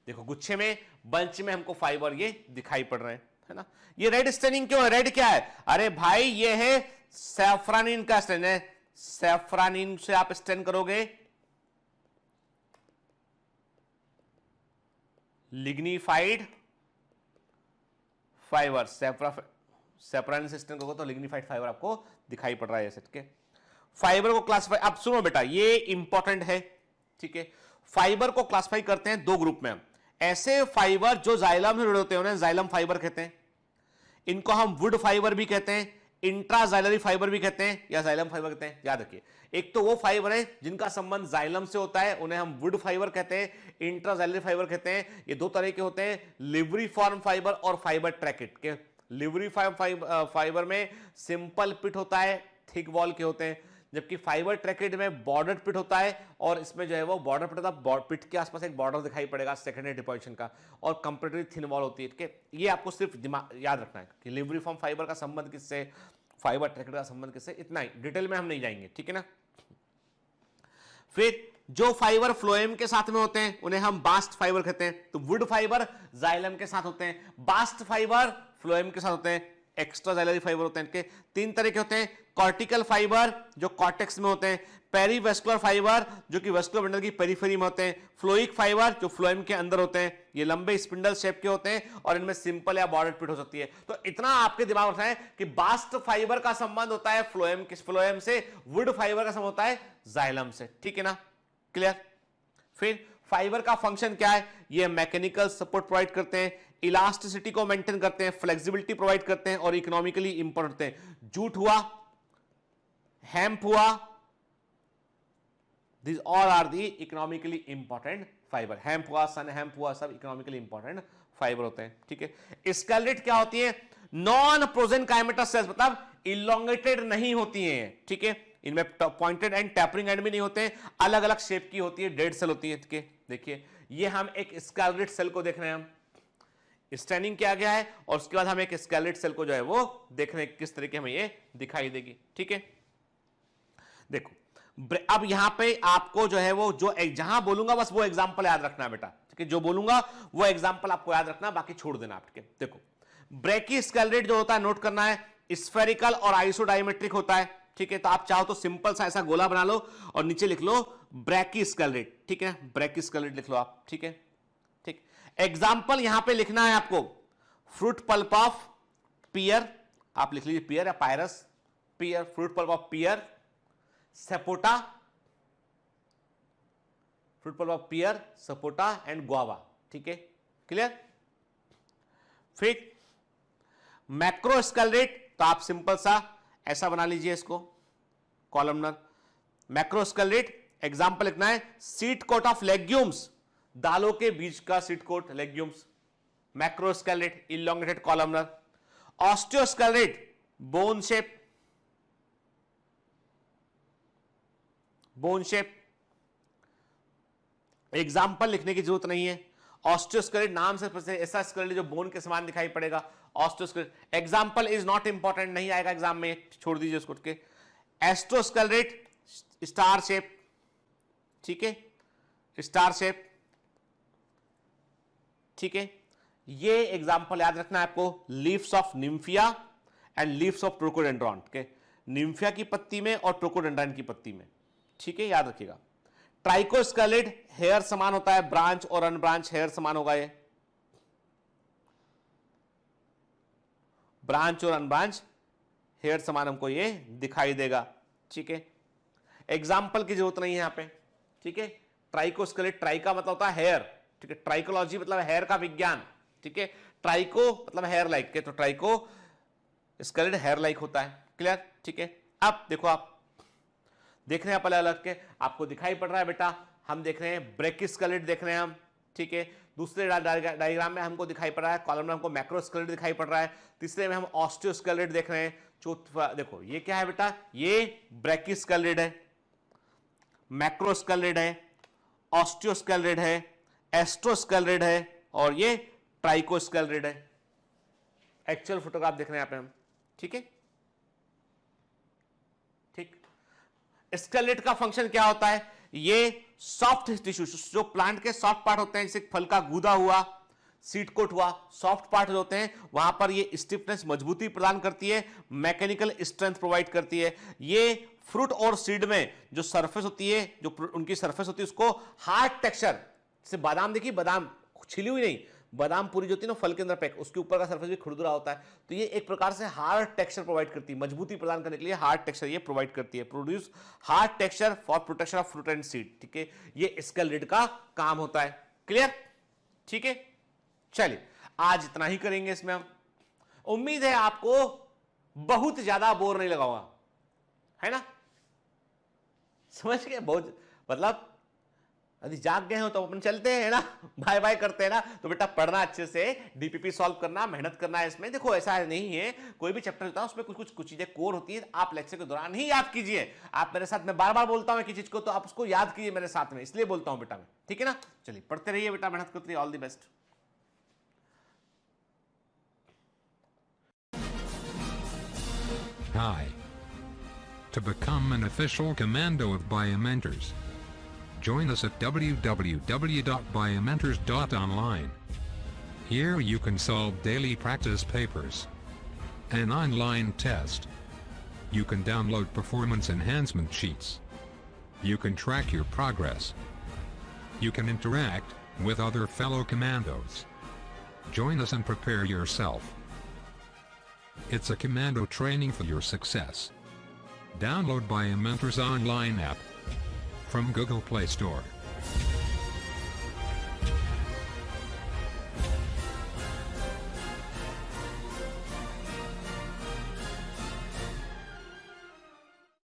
देखो गुच्छे में, बंच में हमको फाइबर ये दिखाई पड़ रहे हैं, है ना? ये रेड स्टेनिंग क्यों है? रेड क्या है? अरे भाई ये है सैफ्रानिन का स्टेन है। सैफ्रानिन से आप स्टेन करोगे लिग्निफाइड फाइबर, सैफ्रानिन से स्टेन करोगे तो लिग्निफाइड फाइबर आपको दिखाई पड़ रहा है ऐसे। ठीक है, फाइबर को क्लासिफाई, अब सुनो बेटा ये इंपॉर्टेंट है। ठीक है, फाइबर को क्लासिफाई करते हैं दो ग्रुप में। ऐसे फाइबर जो जाइलम से जुड़े होते हैं उन्हें जाइलम फाइबर कहते हैं, इनको हम वुड फाइबर भी कहते हैं, इंट्राजाइलरी फाइबर भी कहते हैं, या जाइलम फाइबर कहते हैं। याद रखिए, एक तो वो फाइबर है जिनका संबंध जाइलम से होता है, उन्हें हम वुड फाइबर कहते हैं, इंट्राजाइलरी फाइबर कहते हैं। ये दो तरह के होते हैं, लिवरीफॉर्म फाइबर और फाइबर ट्रैकेट के। लिवरीफॉर्म फाइबर में सिंपल पिट होता है, थिक वॉल के होते हैं, जबकि फाइबर ट्रैकेट में बॉर्डर पिट होता है, और इसमें जो है वो बॉर्डर पिट होता है, पिट के आसपास एक बॉर्डर दिखाई पड़ेगा सेकेंडरी डिपोजिशन का, और कंपेरेटिवली थिन वॉल होती है। ठीक है, ये आपको सिर्फ दिमाग याद रखना है कि लिवरीफॉर्म फाइबर का संबंध किससे, फाइबर ट्रैकेट का संबंध किससे, इतना ही, डिटेल में हम नहीं जाएंगे। ठीक है ना? फिर जो फाइबर फ्लोएम के साथ में होते हैं उन्हें हम बास्ट फाइबर कहते हैं। तो वुड फाइबर जाइलम के साथ होते हैं, बास्ट फाइबर फ्लोएम के साथ होते हैं, एक्स्ट्रा जाइलरी फाइबर होते हैं। इनके तीन तरह के होते हैं, कॉर्टिकल फाइबर जो कॉर्टेक्स में होते हैं, पेरीवेस्कुलर फाइबर जो कि वेस्कुलर बंडल की पेरिफेरी में होते हैं, फ्लोइक फाइबर जो फ्लोएम के अंदर होते हैं। ये लंबे स्पिंडल शेप के होते हैं और इनमें सिंपल या बॉर्डर पिट हो सकती है। तो इतना आपके दिमाग में रखना है कि बास्ट फाइबर का संबंध होता है फ्लोएम से, वुड फाइबर का संबंध होता है जाइलम से। ठीक है ना? क्लियर? फिर फाइबर का फंक्शन क्या है? ये मैकेनिकल सपोर्ट प्रोवाइड करते हैं, इलास्टिसिटी को मेंटेन करते हैं, फ्लेक्सिबिलिटी प्रोवाइड करते हैं, और इकोनॉमिकली इंपॉर्टेंट होते हैं। जूट हुआ, हेम्प हुआ, these all are the economically important fiber। Hemp हुआ, सन हेम्प हुआ, सब इकोनॉमिकली इंपॉर्टेंट फाइबर होते हैं। ठीक है, स्केलेट क्या होती है? नॉन प्रोजेनकाइमेटस सेल्स, मतलब इलोंगेटेड नहीं होती हैं। ठीक है, इनमें पॉइंटेड एंड टैपरिंग एंड भी नहीं होते हैं, अलग अलग शेप की होती है, डेड सेल होती है। ठीक है, देखिए ये हम एक स्केलेट सेल को देख रहे हैं, हम स्टैंडिंग किया गया है, और उसके बाद हम एक स्केलेट सेल को जो है वो देख रहे हैं किस तरीके हमें ये दिखाई देगी। ठीक है, देखो अब यहां पे आपको जो है वो जो जहां बोलूंगा बस वो एग्जांपल याद रखना है बेटा। ठीक है, जो बोलूंगा वो एग्जांपल आपको याद रखना, बाकी छोड़ देना आप। ठीक है, देखो ब्रैकीस्केलेट जो होता है नोट करना है, स्फेरिकल और आइसोडायमेट्रिक होता है। ठीक है, तो आप चाहो तो सिंपल सा ऐसा गोला बना लो और नीचे लिख लो ब्रैकीस्केलेट। ठीक है, ब्रैकीस्केलेट लिख लो आप। ठीक है, ठीक, एग्जांपल यहां पे लिखना है आपको, फ्रूट पल्प ऑफ पियर, आप लिख लीजिए पियर या Pyrus, pear, fruit pulp of pear, sapota, fruit pulp of pear, sapota and guava. ठीक है, क्लियर? फिर मैक्रोस्केलेट, तो आप सिंपल सा ऐसा बना लीजिए इसको, कॉलमनर। मैक्रोस्केलेट एग्जांपल लिखना है, सीड कोट ऑफ लेग्यूम्स, दालों के बीज का seed coat, legumes, macrosclereids, elongated columnar. Osteosclereids, bone shape, bone shape, example लिखने की जरूरत नहीं है। ऑस्टियोस्केलेट नाम से ऐसा स्केलेट जो बोन के समान दिखाई पड़ेगा, ऑस्टियोस्केलेट। एग्जाम्पल इज नॉट इंपॉर्टेंट, नहीं आएगा एग्जाम में, छोड़ दीजिए उसको के। एस्ट्रोस्केलेट, स्टार शेप। ठीक है, स्टार शेप। ठीक है, ये एग्जांपल याद रखना है आपको, leaves of Nymphaea and leaves of Trochodendron के, निम्फिया की पत्ती में और ट्रोकोडेंड्रॉन की पत्ती में, ठीक है, याद रखिएगा। ट्राइकोस्केलिड हेयर समान होता है, ब्रांच और अनब्रांच हेयर समान होगा, ये ब्रांच और अनब्रांच हेयर समान हमको ये दिखाई देगा, ठीक है। एग्जाम्पल की जरूरत नहीं है यहां पे, ठीक है। ट्राइकोस्केलिड, ट्राई का मतलब होता है हेयर, ठीक है, ट्राइकोलॉजी मतलब हेयर का विज्ञान, ठीक है, ट्राइको मतलब हेयर लाइक के, तो ट्राइको स्केलिड हेयर लाइक होता है, क्लियर, ठीक है। अब देखो, आप देख रहे हैं पहले अलग के, आपको दिखाई पड़ रहा है बेटा, हम देख रहे हैं ब्रैकिस्केलिड देख रहे हैं हम, ठीक है। दूसरे डायग्राम में हमको दिखाई पड़ रहा है, कॉलम में हमको मैक्रोस्केलिड दिखाई पड़ रहा है, तीसरे में हम ऑस्टियोस्केलिड देख रहे हैं, चौथा देखो ये क्या है बेटा, ये ब्रैकिस्केलिड है, मैक्रोस्केलिड है, ऑस्टियोस्केलिड है, एस्ट्रोस्केलिड है और ये ट्राइकोस्केलिड है। एक्चुअल फोटोग्राफ देख रहे हैं यहां पे हम, ठीक है, ठीक। स्केलेट का फंक्शन क्या होता है, ये सॉफ्ट टिश्यू, जो प्लांट के सॉफ्ट पार्ट होते हैं, जैसे फल का गूदा हुआ, सीड कोट हुआ, सॉफ्ट पार्ट जो होते हैं, वहां पर ये स्टिफनेस, मजबूती प्रदान करती है, मैकेनिकल स्ट्रेंथ प्रोवाइड करती है। ये फ्रूट और सीड में जो सरफेस होती है, जो उनकी सरफेस होती है, उसको हार्ड टेक्सचर, जैसे बादाम देखिए, बादाम छिली हुई नहीं, बादाम पूरी जो होती है ना फल के अंदर पैक, उसके ऊपर का सरफेस भी खुरदुरा होता है, तो ये एक प्रकार से हार्ड टेक्सचर प्रोवाइड करती है, मजबूती प्रदान करने के लिए हार्ड टेक्सचर ये प्रोवाइड करती है, produce hard texture for protection of fruit and seed, ठीक है, ये स्केलिड का काम होता है, क्लियर, ठीक है। चलिए आज इतना ही करेंगे इसमें हम, उम्मीद है आपको बहुत ज्यादा बोर नहीं लगा होगा, है ना, समझ गए, बहुत मतलब यदि जाग गए हो तो अपन चलते हैं ना, बाय बाय करते हैं ना। तो बेटा पढ़ना अच्छे से, डीपीपी सॉल्व करना, मेहनत करना है इसमें। देखो ऐसा नहीं है, कोई भी चैप्टर होता है उसमें कुछ चीजें कोर होती है, आप लेक्चर के दौरान ही याद कीजिए। आप मेरे साथ, मैं बार बार बोलता हूं कि चीज को, तो आप उसको याद कीजिए मेरे साथ में, इसलिए बोलता हूं बेटा मैं, ठीक है ना। चलिए पढ़ते रहिए बेटा, मेहनत करते रहिए, all the best. Hi. To become an official commando of Biomentors, join us at www.biomentors.online. Here you can solve daily practice papers, an online test. You can download performance enhancement sheets. You can track your progress. You can interact with other fellow commandos. Join us and prepare yourself. It's a commando training for your success. Download Biomentors online app from Google Play Store.